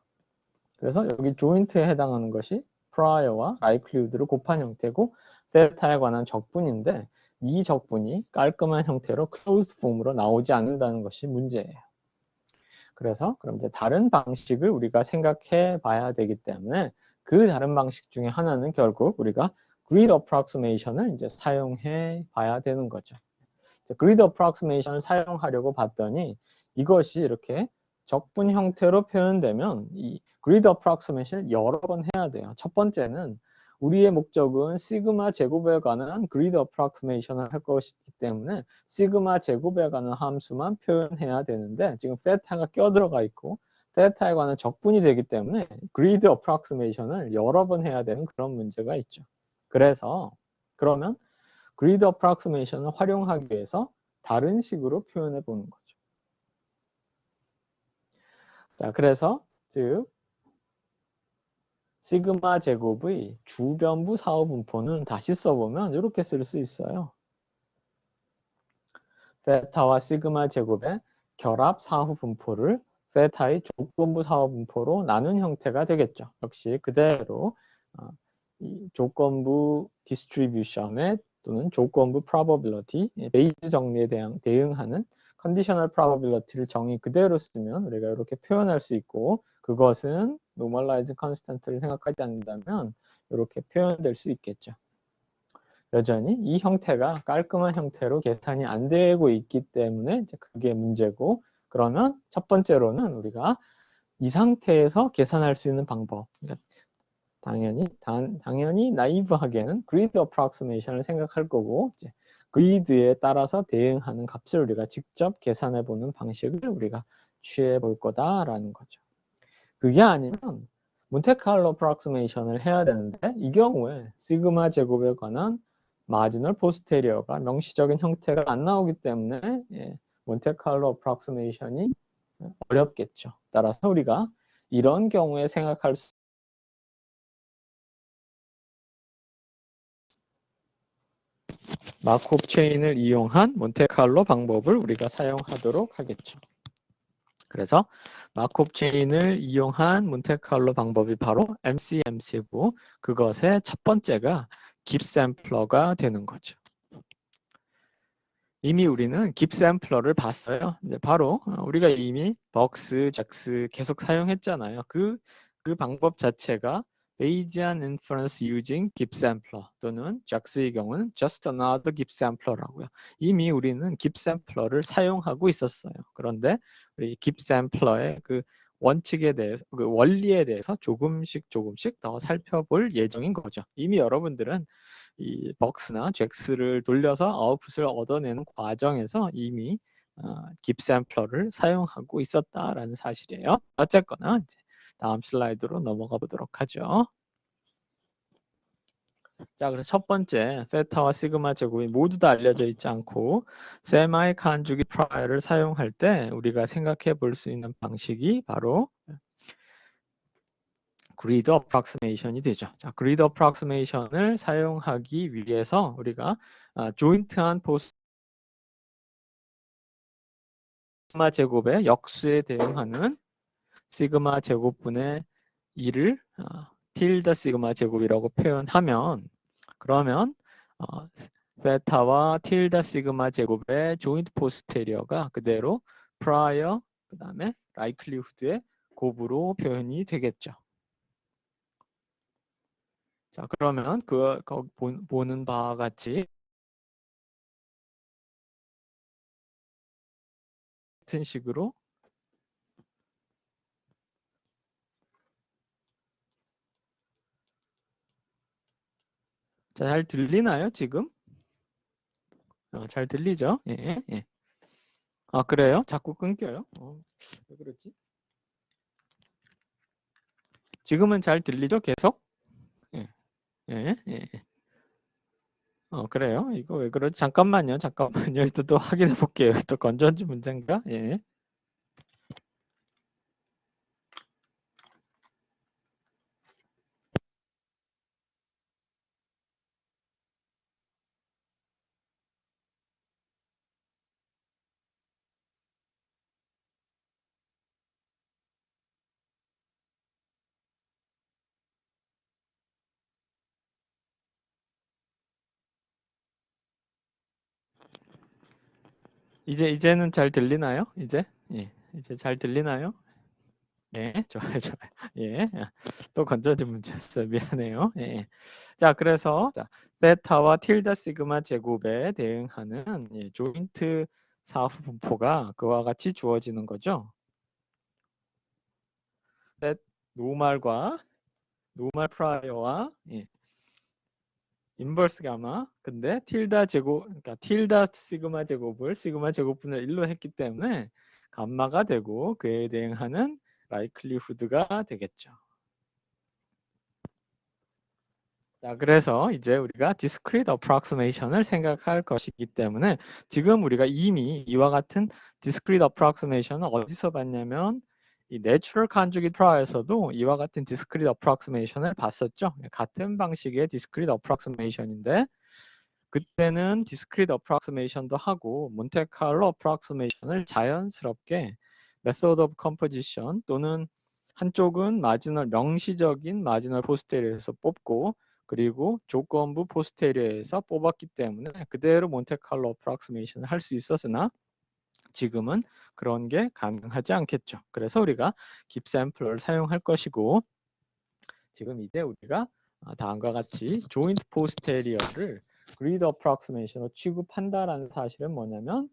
그래서 여기 조인트에 해당하는 것이 prior와 likelihood를 곱한 형태고 세타에 관한 적분인데 이 적분이 깔끔한 형태로 closed form으로 나오지 않는다는 것이 문제예요. 그래서 그럼 이제 다른 방식을 우리가 생각해 봐야 되기 때문에 그 다른 방식 중에 하나는 결국 우리가 grid approximation을 이제 사용해 봐야 되는 거죠. grid approximation을 사용하려고 봤더니 이것이 이렇게 적분 형태로 표현되면 이 grid approximation을 여러 번 해야 돼요. 첫 번째는 우리의 목적은 시그마 제곱에 관한 grid approximation을 할 것이기 때문에 시그마 제곱에 관한 함수만 표현해야 되는데 지금 세타가 껴들어가 있고 세타에 관한 적분이 되기 때문에 grid approximation을 여러 번 해야 되는 그런 문제가 있죠. 그래서 그러면 grid approximation을 활용하기 위해서 다른 식으로 표현해 보는 거죠. 자, 그래서 즉 시그마 제곱의 주변부 사후 분포는 다시 써보면 이렇게 쓸 수 있어요. 세타와 시그마 제곱의 결합 사후 분포를 세타의 조건부 사후 분포로 나눈 형태가 되겠죠. 역시 그대로 이 조건부 디스트리뷰션에 또는 조건부 probability, 베이즈 정리에 대응하는 conditional probability를 정의 그대로 쓰면 우리가 이렇게 표현할 수 있고 그것은 normalized constant를 생각하지 않는다면 이렇게 표현될 수 있겠죠. 여전히 이 형태가 깔끔한 형태로 계산이 안 되고 있기 때문에 이제 그게 문제고 그러면 첫 번째로는 우리가 이 상태에서 계산할 수 있는 방법 그러니까 당연히 나이브하게는 grid approximation을 생각할 거고 이제 grid에 따라서 대응하는 값을 우리가 직접 계산해 보는 방식을 우리가 취해 볼 거다라는 거죠. 그게 아니면 몬테칼로 approximation을 해야 되는데 이 경우에 시그마 제곱에 관한 마지널 포스테리어가 명시적인 형태가 안 나오기 때문에 몬테칼로 approximation이 어렵겠죠. 따라서 우리가 이런 경우에 생각할 수 마코브 체인을 이용한 몬테칼로 방법을 우리가 사용하도록 하겠죠. 그래서 마코브 체인을 이용한 몬테칼로 방법이 바로 MCMC고 그것의 첫 번째가 깁샘플러가 되는 거죠. 이미 우리는 깁샘플러를 봤어요. 이제 바로 우리가 이미 벅스, 잭스 계속 사용했잖아요. 그 방법 자체가 Bayesian inference using 깁샘플러 또는 잭스의 경우는 just another 깁샘플러라고요. 이미 우리는 깁샘플러를 사용하고 있었어요. 그런데 우리 깁샘플러의 그 원칙에 대해서, 그 원리에 대해서 조금씩 더 살펴볼 예정인 거죠. 이미 여러분들은 이 벅스나 잭스를 돌려서 아웃풋을 얻어내는 과정에서 이미 깁샘플러를 사용하고 있었다라는 사실이에요. 어쨌거나 이제 다음 슬라이드로 넘어가 보도록 하죠. 자, 그래서 첫 번째 세타와 시그마 제곱이 모두 다 알려져 있지 않고 세마이 칸주기 프라이어를 사용할 때 우리가 생각해 볼 수 있는 방식이 바로 grid approximation이 되죠. 자, grid approximation을 사용하기 위해서 우리가 조인트한 시그마 제곱의 역수에 대응하는 시그마 제곱분의 2를 틸다 시그마 제곱이라고 표현하면 그러면 세타와 틸다 시그마 제곱의 조인트 포스테리어가 그대로 prior 그 다음에 likelihood의 곱으로 표현이 되겠죠. 자, 그러면 보는 바와 같이 같은 식으로 자, 잘 들리나요, 지금? 잘 들리죠? 예, 예. 아, 그래요? 자꾸 끊겨요? 왜 그러지? 지금은 잘 들리죠? 계속? 예, 예, 예. 그래요? 이거 왜 그러지? 잠깐만요. 또 확인해 볼게요. 또 건전지 문제인가? 예. 이제는 잘 들리나요? 예, 이제 잘 들리나요? 예, 좋아요, 좋아요. 예, 또 건져진 문제였어요. 미안해요. 예. 자, 그래서 자, 세타와 틸다 시그마 제곱에 대응하는 조인트 사후 분포가 그와 같이 주어지는 거죠. 셋 노말과 노말 프라이어와 인버스 가마. 근데 틸다 제곱, 그러니까 틸다 시그마 제곱을 시그마 제곱분의 1로 했기 때문에 감마가 되고 그에 대응하는 라이클리후드가 되겠죠. 자, 그래서 이제 우리가 discrete approximation을 생각할 것이기 때문에 지금 우리가 이미 이와 같은 discrete approximation을 어디서 봤냐면 이 natural conjugate trial에서도 이와 같은 discrete approximation을 봤었죠. 같은 방식의 discrete approximation인데 그때는 discrete approximation도 하고 몬테칼로 approximation을 자연스럽게 method of composition 또는 한쪽은 마지널 명시적인 마지널 포스테리어에서 뽑고 그리고 조건부 포스테리어에서 뽑았기 때문에 그대로 몬테칼로 어프락시메이션을 할 수 있었으나 지금은 그런 게 가능하지 않겠죠. 그래서 우리가 깁 샘플을 사용할 것이고 지금 이제 우리가 다음과 같이 조인트 포스테리어를 그리드 어프락시메이션으로 취급한다라는 사실은 뭐냐면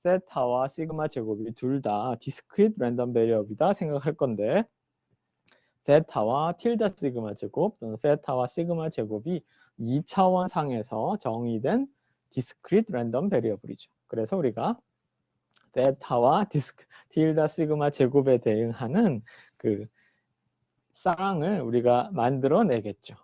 세타와 시그마 제곱이 둘 다 디스크리트 랜덤 베리어블이다 생각할 건데 세타와 틸다 시그마 제곱 또는 세타와 시그마 제곱이 2차원 상에서 정의된 디스크리트 랜덤 베리어블이죠. 그래서 우리가 세타와 틸다 시그마 제곱에 대응하는 그 쌍을 우리가 만들어 내겠죠.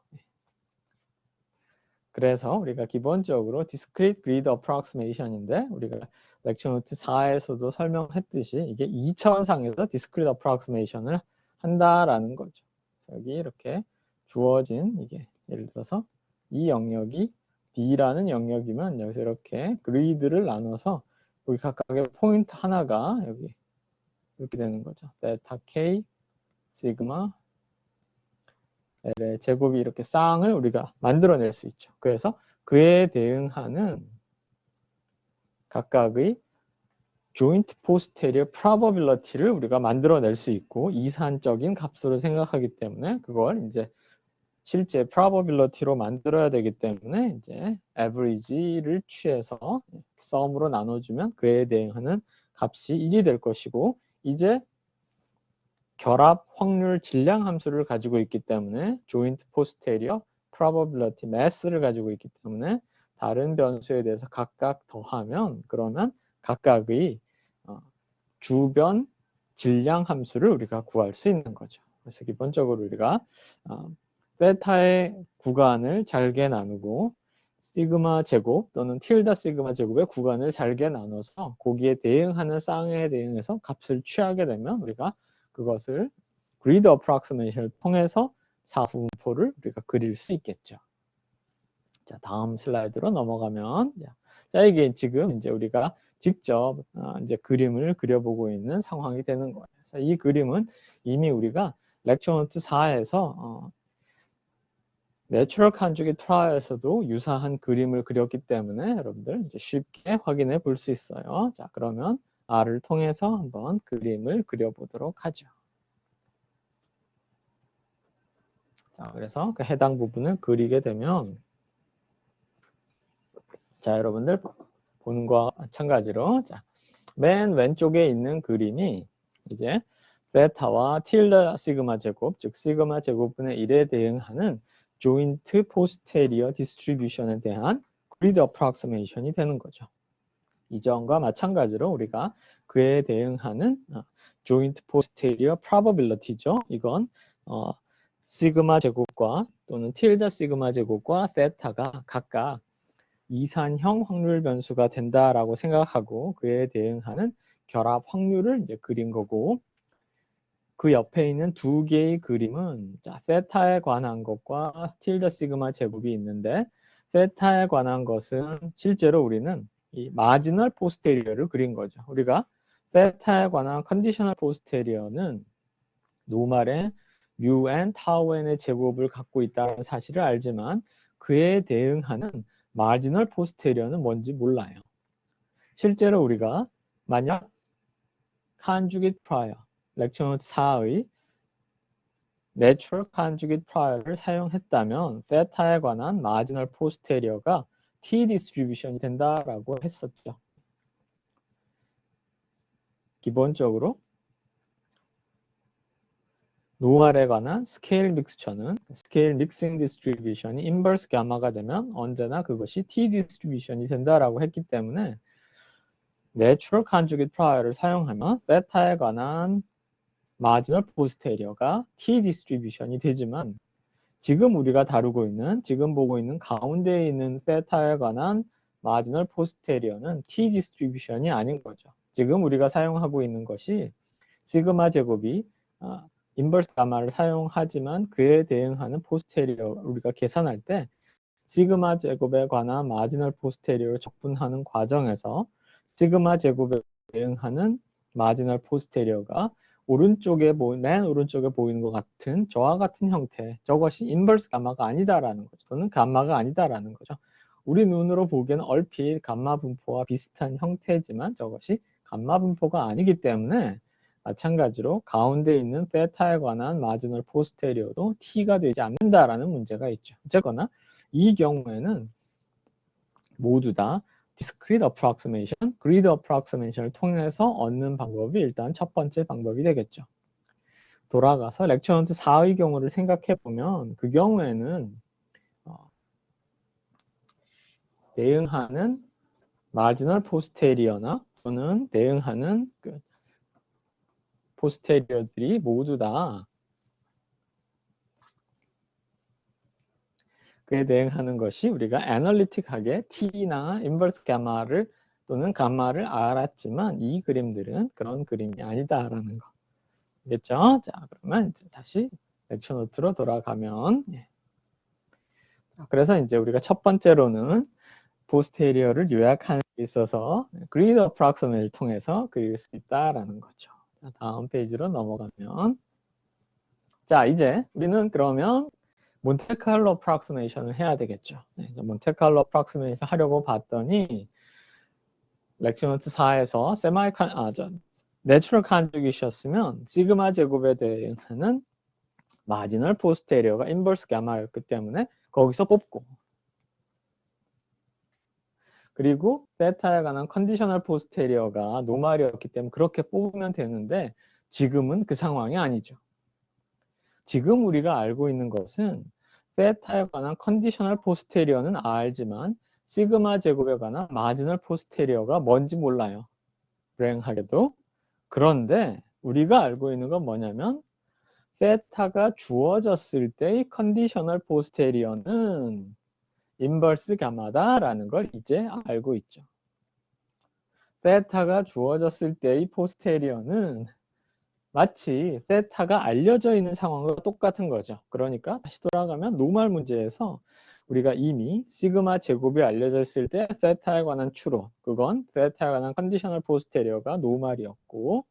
그래서 우리가 기본적으로 discrete grid approximation인데 우리가 렉처 노트 4에서도 설명했듯이 이게 2차원상에서 discrete approximation을 한다라는 거죠. 여기 이렇게 주어진 이게 예를 들어서 이 영역이 D라는 영역이면 여기서 이렇게 그리드를 나눠서 여기 각각의 포인트 하나가 여기 이렇게 되는 거죠. 데타 K, 시그마, L의 제곱이 이렇게 쌍을 우리가 만들어낼 수 있죠. 그래서 그에 대응하는 각각의 joint posterior probability를 우리가 만들어낼 수 있고 이산적인 값으로 생각하기 때문에 그걸 이제 실제 probability로 만들어야 되기 때문에 이제 average를 취해서 sum으로 나눠주면 그에 대응하는 값이 1이 될 것이고 이제 결합 확률 질량 함수를 가지고 있기 때문에 joint posterior probability mass를 가지고 있기 때문에 다른 변수에 대해서 각각 더하면 그러면 각각의 주변 질량 함수를 우리가 구할 수 있는 거죠. 그래서 기본적으로 우리가 세타의 구간을 잘게 나누고 시그마 제곱 또는 틸다 시그마 제곱의 구간을 잘게 나눠서 거기에 대응하는 쌍에 대응해서 값을 취하게 되면 우리가 그것을 그리드 어프락시메이션을 통해서 사분포를 우리가 그릴 수 있겠죠. 자, 다음 슬라이드로 넘어가면 자, 이게 지금 이제 우리가 직접 이제 그림을 그려보고 있는 상황이 되는 거예요. 그래서 이 그림은 이미 우리가 렉처 노트 4에서 내추럴 컨주게이트 트라이얼에서도 유사한 그림을 그렸기 때문에 여러분들 이제 쉽게 확인해 볼 수 있어요. 자, 그러면 R을 통해서 한번 그림을 그려보도록 하죠. 자, 그래서 그 해당 부분을 그리게 되면 자, 여러분들 보는 거와 마찬가지로 자, 맨 왼쪽에 있는 그림이 이제 세타와 틸다 시그마 제곱, 즉 시그마 제곱분의 1에 대응하는 조인트 포스테리어 디스트리뷰션에 대한 그리드 어프락시메이션이 되는 거죠. 이전과 마찬가지로 우리가 그에 대응하는 조인트 포스테리어 프로버빌리티죠. 이건 시그마 제곱과 또는 틸다 시그마 제곱과 세타가 각각 이산형 확률 변수가 된다라고 생각하고 그에 대응하는 결합 확률을 이제 그린 거고 그 옆에 있는 두 개의 그림은 자, 세타에 관한 것과 틸다 시그마 제곱이 있는데 세타에 관한 것은 실제로 우리는 이 마지널 포스테리어를 그린 거죠. 우리가 세타에 관한 컨디셔널 포스테리어는 노말의 뮤 n 타우 n의 제곱을 갖고 있다는 사실을 알지만 그에 대응하는 마지널 포스테리어는 뭔지 몰라요. 실제로 우리가 만약 conjugate prior, 렉처 노트 4의 natural conjugate prior를 사용했다면 세타에 관한 marginal posterio가 t distribution이 된다라고 했었죠. 기본적으로 노멀에 관한 스케일 믹스처는 스케일 믹싱 디스트리뷰션이 인버스 가마가 되면 언제나 그것이 t 디스트리뷰션이 된다라고 했기 때문에 내추럴 컨주게이트 프라이어를 사용하면 세타에 관한 마지널 포스테리어가 t 디스트리뷰션이 되지만 지금 우리가 다루고 있는 지금 보고 있는 가운데에 있는 세타에 관한 마지널 포스테리어는 t 디스트리뷰션이 아닌 거죠. 지금 우리가 사용하고 있는 것이 시그마 제곱이 인버스 가마를 사용하지만 그에 대응하는 포스테리어 우리가 계산할 때 시그마 제곱에 관한 마지널 포스테리어를 적분하는 과정에서 시그마 제곱에 대응하는 마지널 포스테리어가 맨 오른쪽에 보이는 것 같은 저와 같은 형태, 저것이 인버스 가마가 아니다라는 거죠. 또는 감마가 아니다라는 거죠. 우리 눈으로 보기에는 얼핏 감마 분포와 비슷한 형태지만 저것이 감마 분포가 아니기 때문에 마찬가지로 가운데 있는 세타에 관한 마지널 포스테리어도 t가 되지 않는다라는 문제가 있죠. 어쨌거나 이 경우에는 모두 다 discrete approximation, grid approximation을 통해서 얻는 방법이 일단 첫 번째 방법이 되겠죠. 돌아가서 렉처 노트 4의 경우를 생각해 보면 그 경우에는 대응하는 마지널 포스테리어나 또는 대응하는 포스테리어들이 모두 다 그에 대응하는 것이 우리가 애널리틱하게 t나 인버스 가마를 또는 감마를 알았지만 이 그림들은 그런 그림이 아니다라는 거. 알겠죠? 자, 그러면 이제 다시 렉처 노트로 돌아가면 그래서 이제 우리가 첫 번째로는 포스테리어를 요약하는 데 있어서 그리드 어프락시메이션을 통해서 그릴 수 있다라는 거죠. 자, 다음 페이지로 넘어가면 자, 이제 우리는 그러면 몬테칼로 어프락시메이션을 해야 되겠죠. 몬테칼로 어프락시메이션 하려고 봤더니 렉처 노트 4에서 내추럴 컨주게이션이었으면 시그마 제곱에 대응하는 마지널 포스테리어가 인버스 가마였기 때문에 거기서 뽑고 그리고 세타에 관한 컨디셔널 포스테리어가 노말이었기 때문에 그렇게 뽑으면 되는데 지금은 그 상황이 아니죠. 지금 우리가 알고 있는 것은 세타에 관한 컨디셔널 포스테리어는 알지만 시그마 제곱에 관한 마지널 포스테리어가 뭔지 몰라요. 불행하게도. 그런데 우리가 알고 있는 건 뭐냐면 세타가 주어졌을 때의 컨디셔널 포스테리어는 인버스 가마다라는 걸 이제 알고 있죠. 세타가 주어졌을 때의 포스테리어는 마치 세타가 알려져 있는 상황과 똑같은 거죠. 그러니까 다시 돌아가면 노멀 문제에서 우리가 이미 시그마 제곱이 알려져 있을 때 세타에 관한 추론, 그건 세타에 관한 컨디셔널 포스테리어가 노멀이었고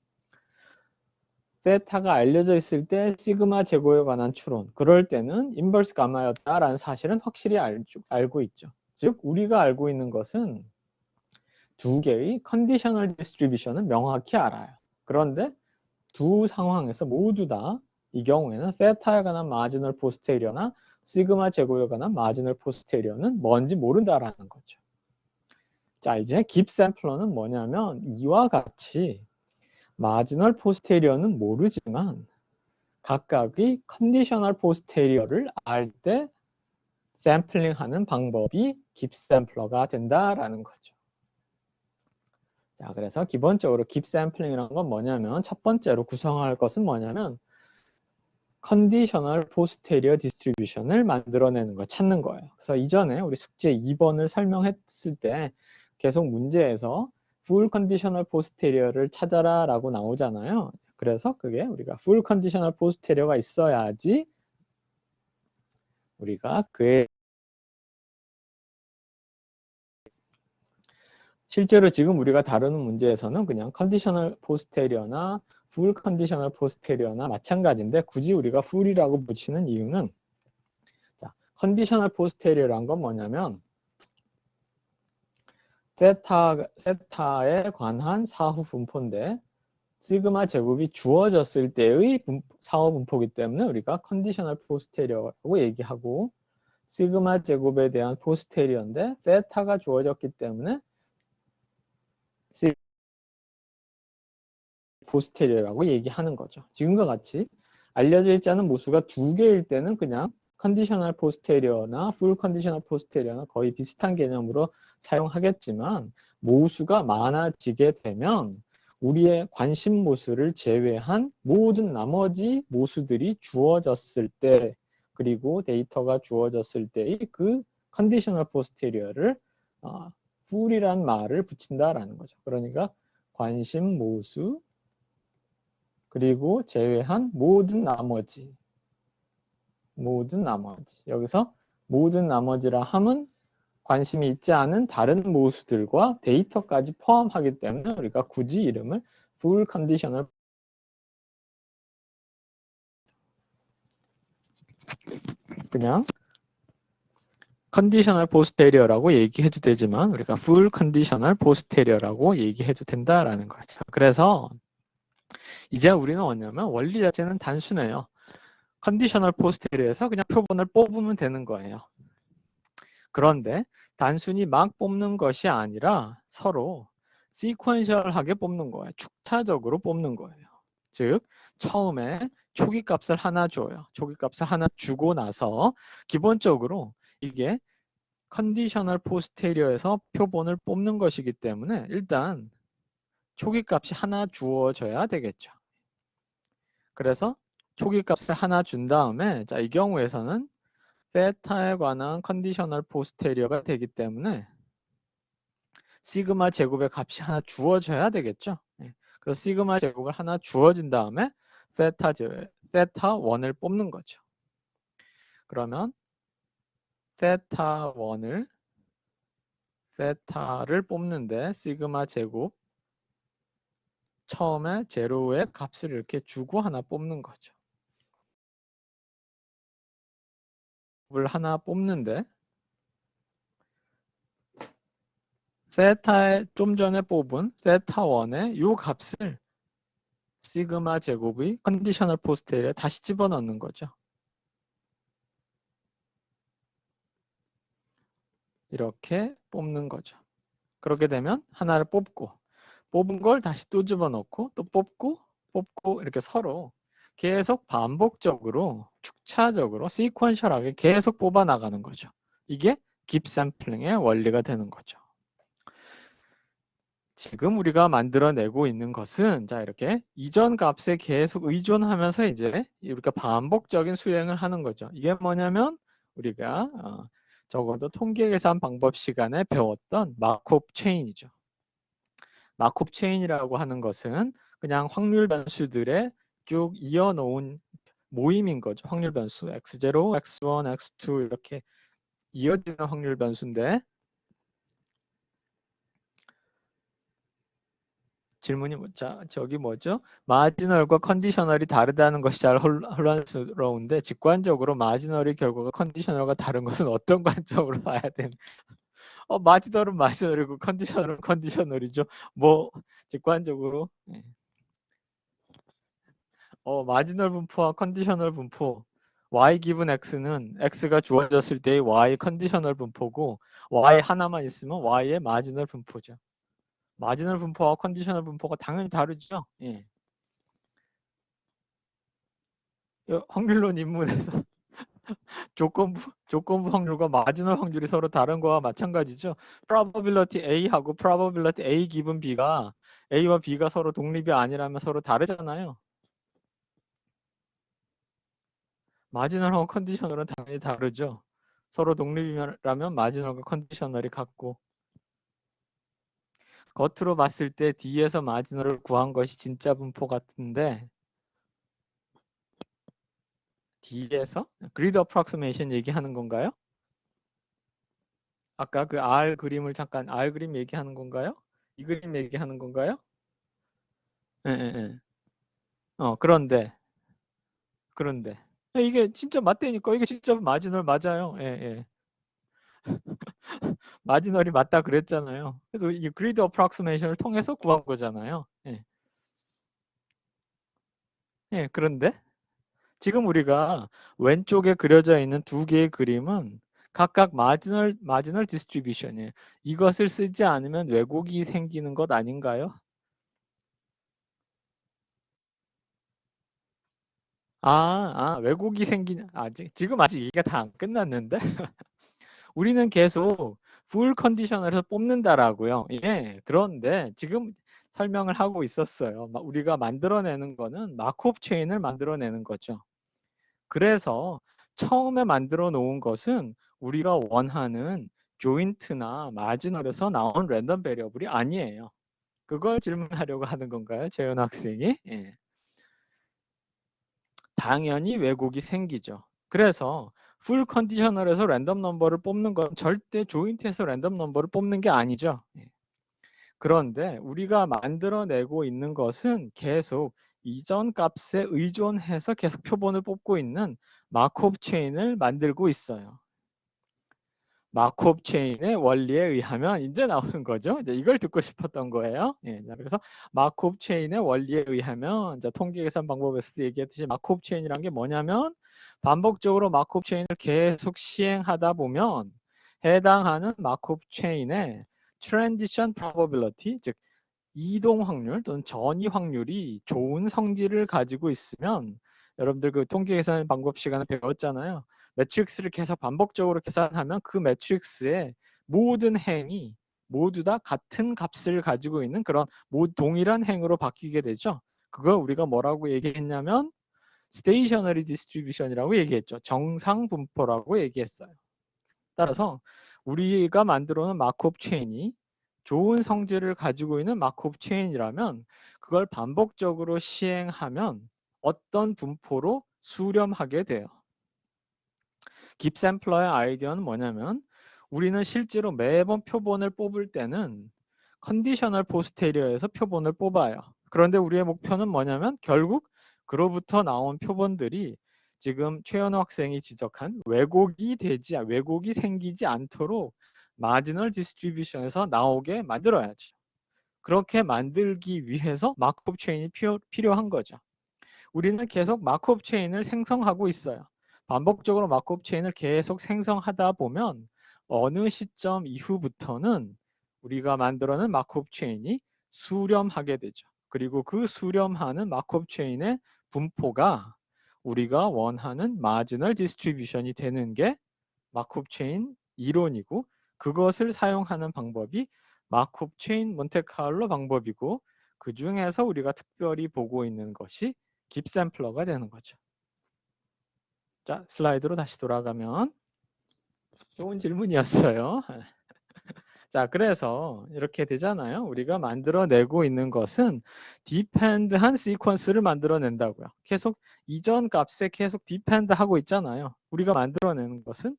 세타가 알려져 있을 때 시그마 제곱에 관한 추론, 그럴 때는 인버스 가마였다라는 사실은 확실히 알고 있죠. 즉 우리가 알고 있는 것은 두 개의 컨디셔널 디스트리뷰션은 명확히 알아요. 그런데 두 상황에서 모두 다 이 경우에는 세타에 관한 마지널 포스테리어나 시그마 제곱에 관한 마지널 포스테리어는 뭔지 모른다라는 거죠. 자, 이제 깁 샘플러는 뭐냐면 이와 같이 마지널 포스테리어는 모르지만 각각의 컨디셔널 포스테리어를 알 때 샘플링하는 방법이 깁 샘플러가 된다라는 거죠. 자, 그래서 기본적으로 깁 샘플링이라는 건 뭐냐면 첫 번째로 구성할 것은 뭐냐면 컨디셔널 포스테리어 디스트리뷰션을 만들어내는 거, 찾는 거예요. 그래서 이전에 우리 숙제 2번을 설명했을 때 계속 문제에서 full conditional posterio를 찾아라 라고 나오잖아요. 그래서 그게 우리가 full conditional posterio가 있어야지 우리가 그의 실제로 지금 우리가 다루는 문제에서는 그냥 컨디셔널 포스테리어나 풀 컨디셔널 포스테리어나 마찬가지인데 굳이 우리가 풀이라고 붙이는 이유는 자, 컨디셔널 포스테리어란 건 뭐냐면 세타에 관한 사후 분포인데 시그마 제곱이 주어졌을 때의 사후 분포이기 때문에 우리가 컨디셔널 포스테리어라고 얘기하고 시그마 제곱에 대한 포스테리어인데 세타가 주어졌기 때문에 포스테리어라고 얘기하는 거죠. 지금과 같이 알려져 있지 않은 모수가 두 개일 때는 그냥 컨디셔널 포스테리어나 풀 컨디셔널 포스테리어나 거의 비슷한 개념으로 사용하겠지만 모수가 많아지게 되면 우리의 관심 모수를 제외한 모든 나머지 모수들이 주어졌을 때 그리고 데이터가 주어졌을 때의 그 컨디셔널 포스테리어를 풀이란 말을 붙인다라는 거죠. 그러니까 관심 모수 그리고 제외한 모든 나머지 여기서 모든 나머지라 함은 관심이 있지 않은 다른 모수들과 데이터까지 포함하기 때문에 우리가 굳이 이름을 full conditional 그냥 conditional posteriora고 얘기해도 되지만 우리가 full conditional posteriora고 얘기해도 된다라는 거죠. 그래서 이제 우리는 뭐냐면 원리 자체는 단순해요. 컨디셔널 포스테리어에서 그냥 표본을 뽑으면 되는 거예요. 그런데 단순히 막 뽑는 것이 아니라 서로 시퀀셜하게 뽑는 거예요. 축차적으로 뽑는 거예요. 즉 처음에 초기값을 하나 줘요. 초기값을 하나 주고 나서 기본적으로 이게 컨디셔널 포스테리어에서 표본을 뽑는 것이기 때문에 일단 초기값이 하나 주어져야 되겠죠. 그래서 초기값을 하나 준 다음에 자, 이 경우에서는 세타에 관한 컨디셔널 포스테리어가 되기 때문에 시그마 제곱의 값이 하나 주어져야 되겠죠. 그래서 시그마 제곱을 하나 주어진 다음에 세타 1을 뽑는 거죠. 그러면 세타를 뽑는데 시그마 제곱 처음에 제로의 값을 이렇게 주고 하나 뽑는 거죠. 을 하나 뽑는데 세타에 좀 전에 뽑은 세타 1의 이 값을 시그마 제곱의 컨디셔널 포스테리어에 다시 집어넣는 거죠. 이렇게 뽑는 거죠. 그렇게 되면 하나를 뽑고 뽑은 걸 다시 또 집어넣고 또 뽑고 이렇게 서로 계속 반복적으로 축차적으로 시퀀셜하게 계속 뽑아 나가는 거죠. 이게 깁 샘플링의 원리가 되는 거죠. 지금 우리가 만들어내고 있는 것은 자 이렇게 이전 값에 계속 의존하면서 이제 우리가 반복적인 수행을 하는 거죠. 이게 뭐냐면 우리가 적어도 통계 계산 방법 시간에 배웠던 마콥 체인이죠. 마콥 체인이라고 하는 것은 그냥 확률 변수들의 쭉 이어놓은 모임인 거죠. 확률 변수 x0, x1, x2 이렇게 이어지는 확률 변수인데 질문이 저기 뭐죠? 마지널과 컨디셔널이 다르다는 것이 잘 혼란스러운데 직관적으로 마지널의 결과가 컨디셔널과 다른 것은 어떤 관점으로 봐야 되는? 마지널은 마지널이고 컨디셔널은 컨디셔널이죠. 뭐 직관적으로 마지널 분포와 컨디셔널 분포 y 기분 x는 x가 주어졌을 때의 y 컨디셔널 분포고 y 하나만 있으면 y의 마지널 분포죠. 마지널 분포와 컨디셔널 분포가 당연히 다르죠. 예. 확률론 입문에서 조건부 확률과 마지널 확률이 서로 다른 거와 마찬가지죠. probability A하고 probability A 기분 B가 A와 B가 서로 독립이 아니라면 서로 다르잖아요. 마지널하고 컨디셔널은 당연히 다르죠. 서로 독립이라면 마지널과 컨디셔널이 같고 겉으로 봤을 때 D에서 마지널을 구한 것이 진짜 분포 같은데 D에서 그리드 어프록시메이션 얘기하는 건가요? 아까 그 R 그림을 잠깐 R 그림 얘기하는 건가요? 이 그림 얘기하는 건가요? 예, 예, 예. 그런데 이게 진짜 맞다니까 이게 진짜 마지널 맞아요. 예, 예. 마지널이 맞다 그랬잖아요. 그래서 이 그리드 어프락시메이션을 통해서 구한 거잖아요. 예. 예, 그런데 지금 우리가 왼쪽에 그려져 있는 두 개의 그림은 각각 마지널 디스트리뷰션이에요. 이것을 쓰지 않으면 왜곡이 생기는 것 아닌가요? 왜곡이 지금 아직 얘기가 다 안 끝났는데? 우리는 계속 풀 컨디셔널에서 뽑는다라고요. 예, 그런데 지금 설명을 하고 있었어요. 우리가 만들어내는 거는 마크업 체인을 만들어내는 거죠. 그래서 처음에 만들어 놓은 것은 우리가 원하는 조인트나 마지널에서 나온 랜덤 베리어블이 아니에요. 그걸 질문하려고 하는 건가요, 재현 학생이? 예. 당연히 왜곡이 생기죠. 그래서 풀 컨디셔널에서 랜덤 넘버를 뽑는 건 절대 조인트에서 랜덤 넘버를 뽑는 게 아니죠. 예. 그런데 우리가 만들어내고 있는 것은 계속 이전 값에 의존해서 계속 표본을 뽑고 있는 마크업 체인을 만들고 있어요. 마크업 체인의 원리에 의하면 이제 나오는 거죠. 이제 이걸 듣고 싶었던 거예요. 예, 자, 그래서 마크업 체인의 원리에 의하면 이제 통계 계산 방법에서도 얘기했듯이 마크업 체인이란 게 뭐냐면 반복적으로 마크업 체인을 계속 시행하다 보면 해당하는 마크업 체인의 transition probability, 즉 이동 확률 또는 전이 확률이 좋은 성질을 가지고 있으면 여러분들 그 통계 계산 방법 시간에 배웠잖아요. 매트릭스를 계속 반복적으로 계산하면 그 매트릭스의 모든 행이 모두 다 같은 값을 가지고 있는 그런 동일한 행으로 바뀌게 되죠. 그걸 우리가 뭐라고 얘기했냐면 스테이셔너리 디스트리뷰션이라고 얘기했죠. 정상 분포라고 얘기했어요. 따라서 우리가 만들어 놓은 마크업 체인이 좋은 성질을 가지고 있는 마크업 체인이라면 그걸 반복적으로 시행하면 어떤 분포로 수렴하게 돼요. 깁샘플러의 아이디어는 뭐냐면 우리는 실제로 매번 표본을 뽑을 때는 컨디셔널 포스테리어에서 표본을 뽑아요. 그런데 우리의 목표는 뭐냐면 결국 그로부터 나온 표본들이 지금 최현우 학생이 지적한 왜곡이 생기지 않도록 마지널 디스트리뷰션에서 나오게 만들어야죠. 그렇게 만들기 위해서 마크업 체인이 필요한 거죠. 우리는 계속 마크업 체인을 생성하고 있어요. 반복적으로 마크업 체인을 계속 생성하다 보면 어느 시점 이후부터는 우리가 만들어낸 마크업 체인이 수렴하게 되죠. 그리고 그 수렴하는 마크업 체인의 분포가 우리가 원하는 마지널 디스트리뷰션이 되는 게 마크업 체인 이론이고 그것을 사용하는 방법이 마크업 체인 몬테카를로 방법이고 그 중에서 우리가 특별히 보고 있는 것이 깁샘플러가 되는 거죠. 자, 슬라이드로 다시 돌아가면 좋은 질문이었어요. 자, 그래서 이렇게 되잖아요. 우리가 만들어내고 있는 것은 디펜드한 시퀀스를 만들어낸다고요. 계속 이전 값에 계속 디펜드 하고 있잖아요. 우리가 만들어내는 것은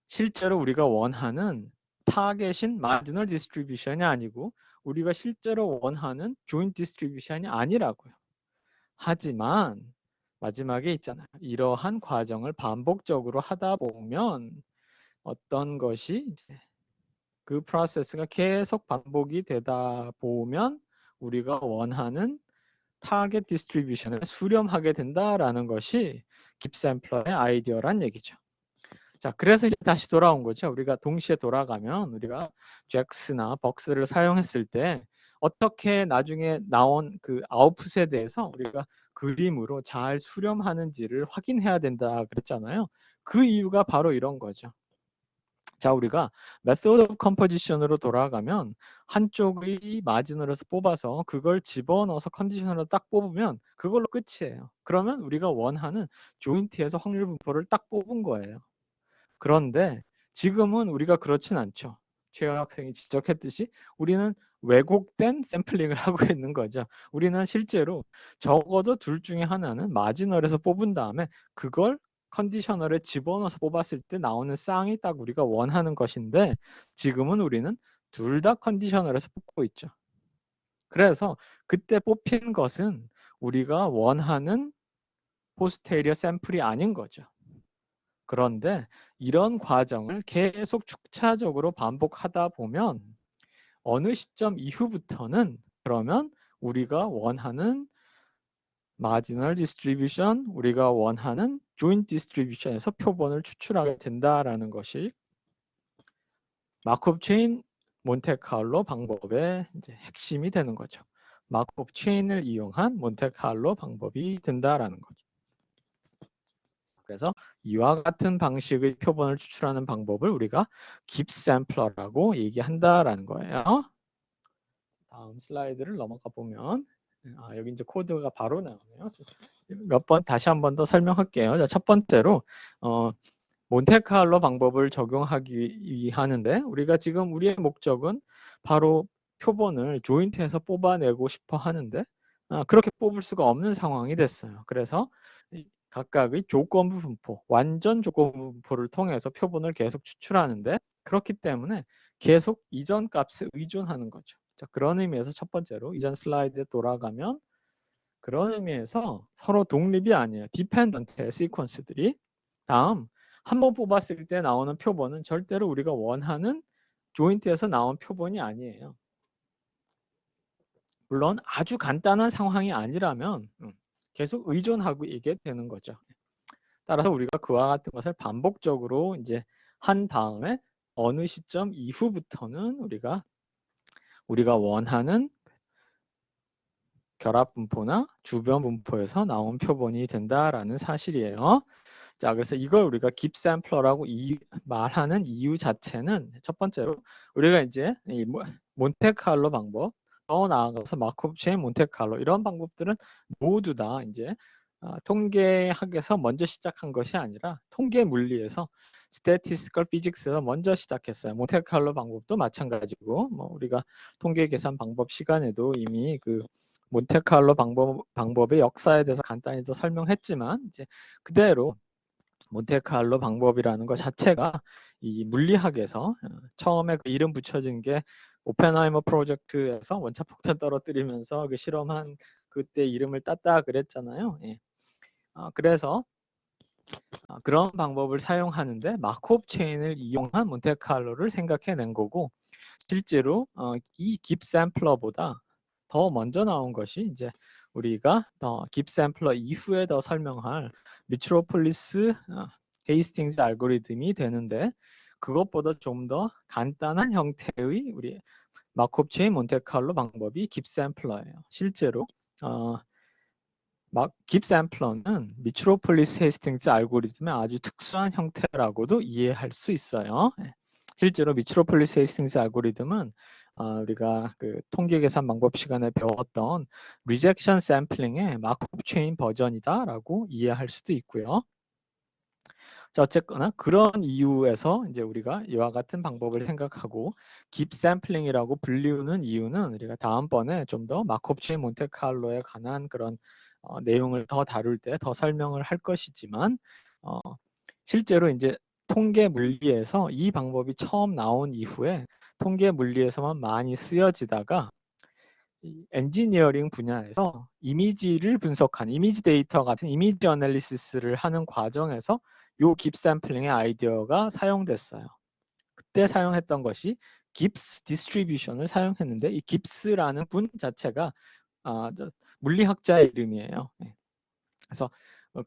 실제로 우리가 원하는 타겟인 마지널 디스트리뷰션이 아니고 우리가 실제로 원하는 조인트 디스트리뷰션이 아니라고요. 하지만 마지막에 있잖아요. 이러한 과정을 반복적으로 하다 보면 어떤 것이 이제 그 프로세스가 계속 반복이 되다 보면 우리가 원하는 타겟 디스트리뷰션을 수렴하게 된다라는 것이 깁샘플러의 아이디어란 얘기죠. 자, 그래서 이제 다시 돌아온 거죠. 우리가 동시에 돌아가면 우리가 잭스나 벅스를 사용했을 때 어떻게 나중에 나온 그 아웃풋에 대해서 우리가 그림으로 잘 수렴하는지를 확인해야 된다 그랬잖아요. 그 이유가 바로 이런 거죠. 자, 우리가 method of composition으로 돌아가면 한쪽의 마지널에서 뽑아서 그걸 집어넣어서 컨디셔널로 딱 뽑으면 그걸로 끝이에요. 그러면 우리가 원하는 조인트에서 확률 분포를 딱 뽑은 거예요. 그런데 지금은 우리가 그렇진 않죠. 최현 학생이 지적했듯이 우리는 왜곡된 샘플링을 하고 있는 거죠. 우리는 실제로 적어도 둘 중에 하나는 마지널에서 뽑은 다음에 그걸 컨디셔널에 집어넣어서 뽑았을 때 나오는 쌍이 딱 우리가 원하는 것인데 지금은 우리는 둘 다 컨디셔널에서 뽑고 있죠. 그래서 그때 뽑힌 것은 우리가 원하는 포스테리어 샘플이 아닌 거죠. 그런데 이런 과정을 계속 축차적으로 반복하다 보면 어느 시점 이후부터는 그러면 우리가 원하는 마지널 디스트리뷰션, 우리가 원하는 조인트 디스트리뷰션에서 표본을 추출하게 된다라는 것이 마크업 체인 몬테카를로 방법의 이제 핵심이 되는 거죠. 마크업 체인을 이용한 몬테카를로 방법이 된다라는 거죠. 그래서 이와 같은 방식의 표본을 추출하는 방법을 우리가 깁스 샘플러라고 얘기한다라는 거예요. 다음 슬라이드를 넘어가 보면 여기 이제 코드가 바로 나오네요. 몇 번 다시 한 번 더 설명할게요. 자, 첫 번째로 몬테카를로 방법을 적용하기 하는데 우리가 지금 우리의 목적은 바로 표본을 조인트에서 뽑아내고 싶어 하는데 그렇게 뽑을 수가 없는 상황이 됐어요. 그래서 각각의 조건부 분포, 완전 조건부 분포를 통해서 표본을 계속 추출하는데 그렇기 때문에 계속 이전 값에 의존하는 거죠. 자, 그런 의미에서 첫 번째로 이전 슬라이드에 돌아가면 그런 의미에서 서로 독립이 아니에요. 디펜던트의 시퀀스들이. 다음 한 번 뽑았을 때 나오는 표본은 절대로 우리가 원하는 조인트에서 나온 표본이 아니에요. 물론 아주 간단한 상황이 아니라면 계속 의존하고 이게 되는 거죠. 따라서 우리가 그와 같은 것을 반복적으로 이제 한 다음에 어느 시점 이후부터는 우리가 원하는 결합 분포나 주변 분포에서 나온 표본이 된다라는 사실이에요. 자, 그래서 이걸 우리가 깁 샘플러라고 말하는 이유 자체는 첫 번째로 우리가 이제 이 몬테칼로 방법, 더 나아가서 마코브 체인 몬테칼로 이런 방법들은 모두 다 이제 통계학에서 먼저 시작한 것이 아니라 통계 물리에서 statistical physics에서 먼저 시작했어요. 몬테칼로 방법도 마찬가지고 뭐 우리가 통계 계산 방법 시간에도 이미 그 몬테칼로 방법의 역사에 대해서 간단히 더 설명했지만 이제 그대로 몬테칼로 방법이라는 것 자체가 이 물리학에서 처음에 그 이름 붙여진 게 오펜하이머 프로젝트에서 원자폭탄 떨어뜨리면서 그 실험한 그때 이름을 땄다 그랬잖아요. 예. 그래서 그런 방법을 사용하는데 마코브 체인을 이용한 몬테칼로를 생각해낸 거고 실제로 이 깁 샘플러보다 더 먼저 나온 것이 이제 우리가 깁 샘플러 이후에 더 설명할 미트로폴리스 헤이스팅스 알고리즘이 되는데 그것보다 좀 더 간단한 형태의 우리 마코브 체인 몬테칼로 방법이 깁 샘플러예요. 실제로 깁 샘플러는 미트로폴리스 헤이스팅스 알고리즘의 아주 특수한 형태라고도 이해할 수 있어요. 실제로 미트로폴리스 헤이스팅스 알고리즘은 우리가 그 통계 계산 방법 시간에 배웠던 리젝션 샘플링의 마코브 체인 버전이다라고 이해할 수도 있고요. 자, 어쨌거나 그런 이유에서 이제 우리가 이와 같은 방법을 생각하고 깁 샘플링이라고 불리우는 이유는 우리가 다음번에 좀 더 마코브 체인 몬테칼로에 관한 그런 내용을 더 다룰 때 더 설명을 할 것이지만 실제로 이제 통계 물리에서 이 방법이 처음 나온 이후에 통계 물리에서만 많이 쓰여지다가 엔지니어링 분야에서 이미지를 분석한 이미지 데이터 같은 이미지 어널리시스를 하는 과정에서 요 깁 샘플링의 아이디어가 사용됐어요. 그때 사용했던 것이 깁스 디스트리뷰션을 사용했는데 이 깁스라는 분 자체가 물리학자의 이름이에요. 그래서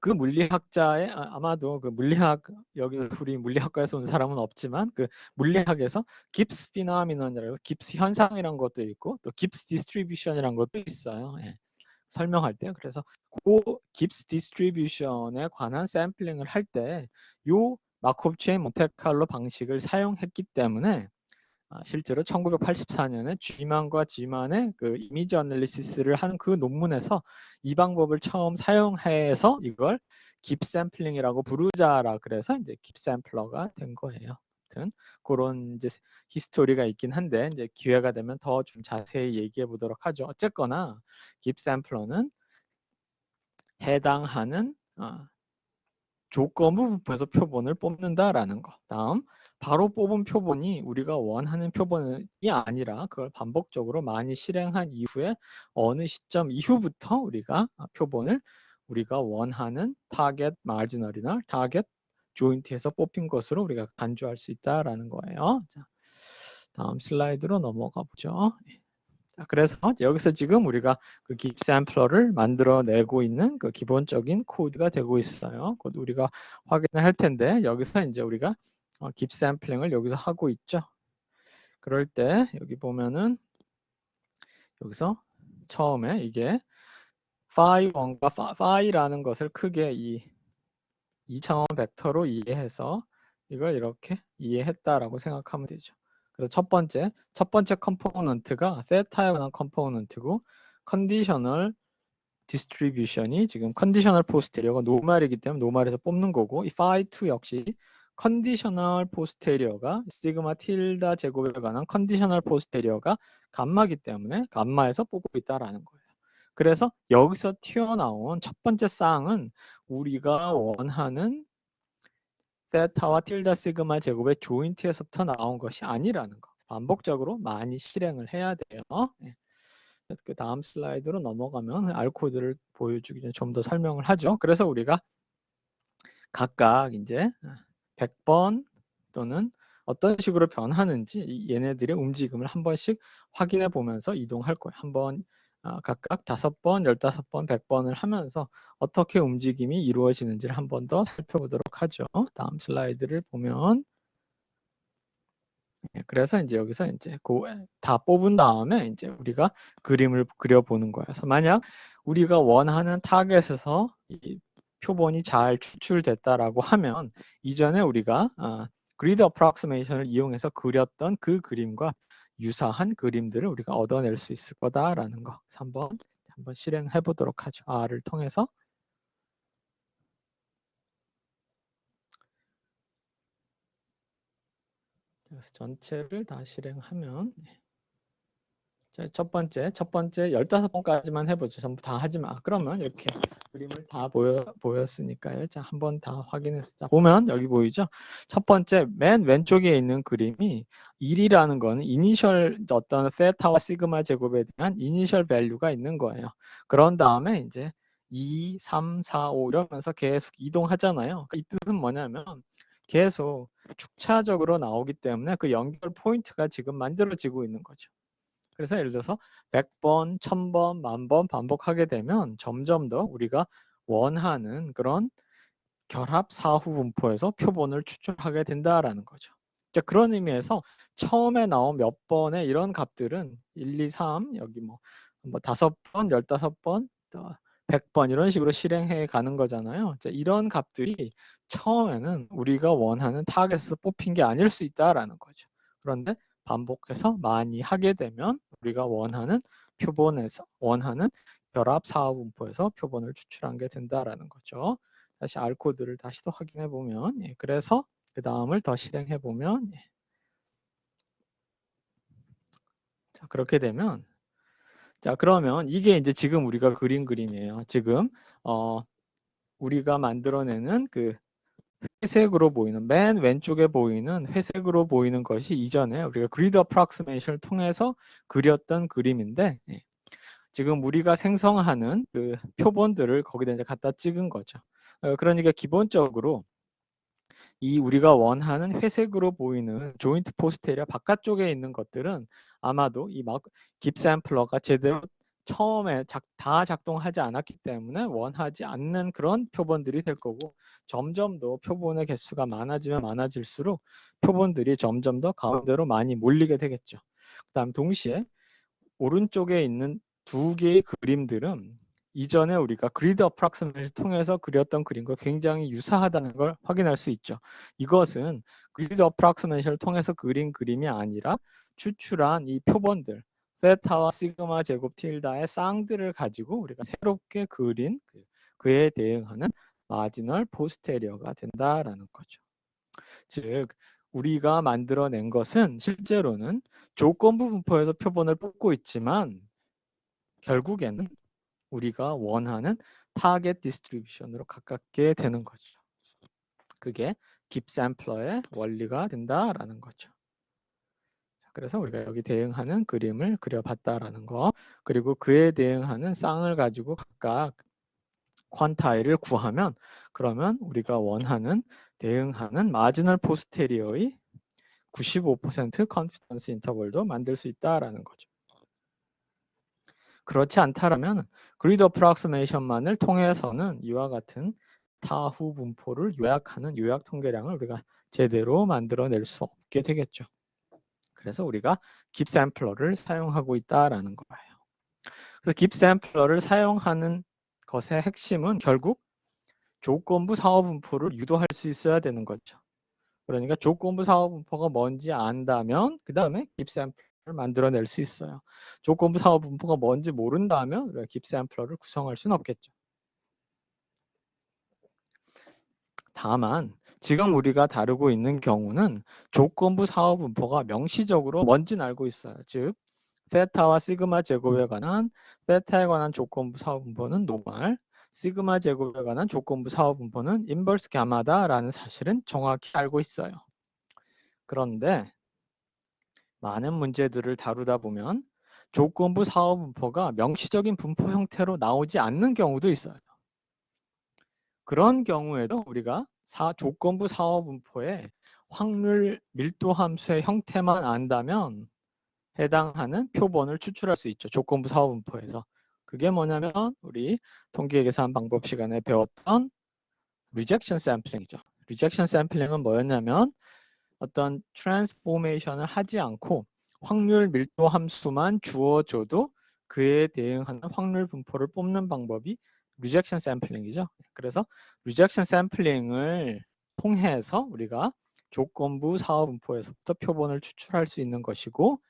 그 물리학자의 아마도 그 물리학 여기 우리 물리학과에서 온 사람은 없지만 그 물리학에서 깁스 피노미넌이라고 깁스 현상이란 것도 있고 또 깁스 디스트리뷰션이란 것도 있어요. 예. 설명할 때 그래서 그 깁스 디스트리뷰션에 관한 샘플링을 할 때 요 마코브 체인 몬테칼로 방식을 사용했기 때문에 실제로 1984년에 G만과 G만의 그 이미지 어널리시스를 하는 그 논문에서 이 방법을 처음 사용해서 이걸 깁 샘플링이라고 부르자라 그래서 이제 깁 샘플러가 된 거예요. 아무튼 그런 이제 히스토리가 있긴 한데 이제 기회가 되면 더 좀 자세히 얘기해 보도록 하죠. 어쨌거나 깁 샘플러는 해당하는 조건부 분포에서 표본을 뽑는다라는 거. 다음 바로 뽑은 표본이 우리가 원하는 표본이 아니라 그걸 반복적으로 많이 실행한 이후에 어느 시점 이후부터 우리가 표본을 우리가 원하는 타겟 마지널이나 타겟 조인트에서 뽑힌 것으로 우리가 간주할 수 있다라는 거예요. 자, 다음 슬라이드로 넘어가 보죠. 자, 그래서 여기서 지금 우리가 그 깁 샘플러를 만들어내고 있는 그 기본적인 코드가 되고 있어요. 곧 우리가 확인을 할 텐데 여기서 이제 우리가 깁 샘플링을 여기서 하고 있죠. 그럴 때 여기 보면은 여기서 처음에 이게 phi1과 phi라는 것을 크게 이 2차원 벡터로 이해해서 이걸 이렇게 이해했다라고 생각하면 되죠. 그래서 첫 번째 컴포넌트가 세타에 관한 컴포넌트고 컨디셔널 디스트리뷰션이 지금 컨디셔널 포스테리어가 노말이기 때문에 노말에서 뽑는 거고 이 phi2 역시 컨디셔널 포스테리어가 시그마 틸다 제곱에 관한 컨디셔널 포스테리어가 감마기 때문에 감마에서 뽑고 있다라는 거예요. 그래서 여기서 튀어나온 첫 번째 쌍은 우리가 원하는 세타와 틸다 시그마 제곱의 조인트에서부터 나온 것이 아니라는 거. 반복적으로 많이 실행을 해야 돼요. 네. 그 다음 슬라이드로 넘어가면 R 코드를 보여주기 전에 좀 더 설명을 하죠. 그래서 우리가 각각 이제 100번 또는 어떤 식으로 변하는지 얘네들의 움직임을 한 번씩 확인해 보면서 이동할 거예요. 한번 각각 5번, 15번, 100번을 하면서 어떻게 움직임이 이루어지는지를 한 번 더 살펴보도록 하죠. 다음 슬라이드를 보면 그래서 이제 여기서 이제 다 뽑은 다음에 이제 우리가 그림을 그려보는 거예요. 그래서 만약 우리가 원하는 타겟에서 이 표본이 잘 추출됐다라고 하면 이전에 우리가 그리드 어프록시메이션을 이용해서 그렸던 그 그림과 유사한 그림들을 우리가 얻어낼 수 있을 거다라는 거. 그래서 한번 실행해 보도록 하죠. R을 통해서. 그래서 전체를 다 실행하면 자, 첫 번째 15번까지만 해보죠. 전부 다 하지 마. 그러면 이렇게 그림을 다 보였으니까요. 자, 한번 다 확인해서. 자, 보면 여기 보이죠? 첫 번째 맨 왼쪽에 있는 그림이 1이라는 거는 이니셜 어떤 세타와 시그마 제곱에 대한 이니셜 밸류가 있는 거예요. 그런 다음에 이제 2, 3, 4, 5 이러면서 계속 이동하잖아요. 이 뜻은 뭐냐면 계속 축차적으로 나오기 때문에 그 연결 포인트가 지금 만들어지고 있는 거죠. 그래서 예를 들어서 100번, 1000번, 10,000번 반복하게 되면 점점 더 우리가 원하는 그런 결합 사후 분포에서 표본을 추출하게 된다라는 거죠. 그런 의미에서 처음에 나온 몇 번의 이런 값들은 1, 2, 3 여기 뭐 5번, 15번, 100번 이런 식으로 실행해 가는 거잖아요. 이런 값들이 처음에는 우리가 원하는 타겟에서 뽑힌 게 아닐 수 있다라는 거죠. 그런데 반복해서 많이 하게 되면 우리가 원하는 표본에서 원하는 결합 사후 분포에서 표본을 추출한 게 된다라는 거죠. 다시 R 코드를 다시 또 확인해 보면 그래서 그 다음을 더 실행해 보면 자, 그렇게 되면 자, 그러면 이게 이제 지금 우리가 그린 그림이에요. 지금 우리가 만들어내는 그 회색으로 보이는 맨 왼쪽에 보이는 회색으로 보이는 것이 이전에 우리가 그리드 어프록시메이션을 통해서 그렸던 그림인데 지금 우리가 생성하는 그 표본들을 거기다 이제 갖다 찍은 거죠. 그러니까 기본적으로 이 우리가 원하는 회색으로 보이는 조인트 포스테리아 바깥쪽에 있는 것들은 아마도 이 깁샘플러가 제대로 처음에 다 작동하지 않았기 때문에 원하지 않는 그런 표본들이 될 거고 점점 더 표본의 개수가 많아지면 많아질수록 표본들이 점점 더 가운데로 많이 몰리게 되겠죠. 그다음 동시에 오른쪽에 있는 두 개의 그림들은 이전에 우리가 그리드 어프록시메이션을 통해서 그렸던 그림과 굉장히 유사하다는 걸 확인할 수 있죠. 이것은 그리드 어프록시메이션을 통해서 그린 그림이 아니라 추출한 이 표본들, 세타와 시그마 제곱 틸다의 쌍들을 가지고 우리가 새롭게 그린 그에 대응하는 마지널 포스테리어가 된다라는 거죠. 즉 우리가 만들어낸 것은 실제로는 조건부 분포에서 표본을 뽑고 있지만 결국에는 우리가 원하는 타겟 디스트리뷰션으로 가깝게 되는 거죠. 그게 깁샘플러의 원리가 된다라는 거죠. 그래서 우리가 여기 대응하는 그림을 그려봤다라는 거, 그리고 그에 대응하는 쌍을 가지고 각각 퀀타일을 구하면 그러면 우리가 원하는 대응하는 마지널 포스테리어의 95% 컨피던스 인터벌도 만들 수 있다라는 거죠. 그렇지 않다라면 그리드 어프락시메이션만을 통해서는 이와 같은 타후 분포를 요약하는 요약 통계량을 우리가 제대로 만들어낼 수 없게 되겠죠. 그래서 우리가 깁 샘플러를 사용하고 있다라는 거예요. 그래서 깁 샘플러를 사용하는 것의 핵심은 결국 조건부 사후 분포를 유도할 수 있어야 되는 거죠. 그러니까 조건부 사후 분포가 뭔지 안다면 그 다음에 깁 샘플러를 만들어낼 수 있어요. 조건부 사후 분포가 뭔지 모른다면 우리가 깁 샘플러를 구성할 수는 없겠죠. 다만 지금 우리가 다루고 있는 경우는 조건부 사후 분포가 명시적으로 뭔지는 알고 있어요. 즉 세타와 시그마 제곱에 관한 세타에 관한 조건부 사후 분포는 노멀, 시그마 제곱에 관한 조건부 사후 분포는 인버스 가마다라는 사실은 정확히 알고 있어요. 그런데 많은 문제들을 다루다 보면 조건부 사후 분포가 명시적인 분포 형태로 나오지 않는 경우도 있어요. 그런 경우에도 우리가 조건부 사후 분포의 확률 밀도 함수의 형태만 안다면 해당하는 표본을 추출할 수 있죠. 조건부 사후 분포에서. 그게 뭐냐면 우리 통계 계산 방법 시간에 배웠던 리젝션 샘플링이죠. 리젝션 샘플링은 뭐였냐면 어떤 트랜스포메이션을 하지 않고 확률 밀도 함수만 주어줘도 그에 대응하는 확률 분포를 뽑는 방법이 리젝션 샘플링이죠. 그래서 리젝션 샘플링을 통해서 우리가 조건부 사후 분포에서부터 표본을 추출할 수 있는 것이고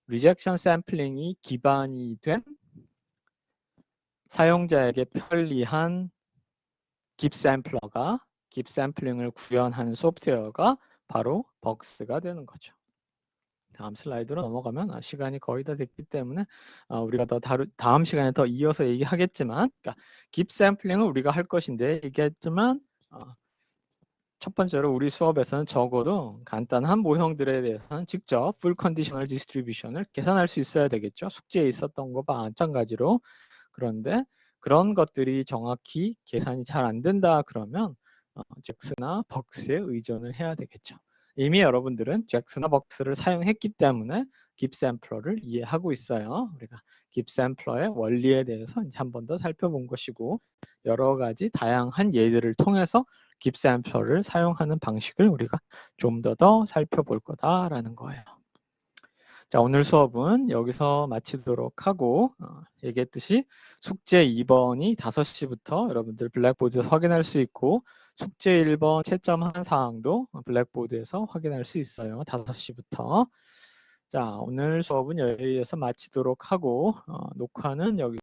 리젝션 샘플링이 기반이 된 사용자에게 편리한 깁 샘플러가 깁 샘플링을 구현하는 소프트웨어가 바로 벅스가 되는 거죠. 다음 슬라이드로 넘어가면 시간이 거의 다 됐기 때문에 우리가 다음 시간에 더 이어서 얘기하겠지만 그러니까 깁 샘플링을 우리가 할 것인데 얘기했지만 첫 번째로 우리 수업에서는 적어도 간단한 모형들에 대해서는 직접 풀 컨디셔널 디스트리뷰션을 계산할 수 있어야 되겠죠. 숙제에 있었던 것과 마찬가지로. 그런데 그런 것들이 정확히 계산이 잘 안 된다 그러면 잭스나 벅스에 의존을 해야 되겠죠. 이미 여러분들은 잭스나 벅스를 사용했기 때문에 깁 샘플러를 이해하고 있어요. 우리가 깁 샘플러의 원리에 대해서 한 번 더 살펴본 것이고 여러 가지 다양한 예들을 통해서 깁 샘플러를 사용하는 방식을 우리가 좀 더 살펴볼 거다라는 거예요. 자, 오늘 수업은 여기서 마치도록 하고 얘기했듯이 숙제 2번이 5시부터 여러분들 블랙보드에서 확인할 수 있고 숙제 1번 채점한 사항도 블랙보드에서 확인할 수 있어요. 5시부터. 자, 오늘 수업은 여기에서 마치도록 하고 녹화는 여기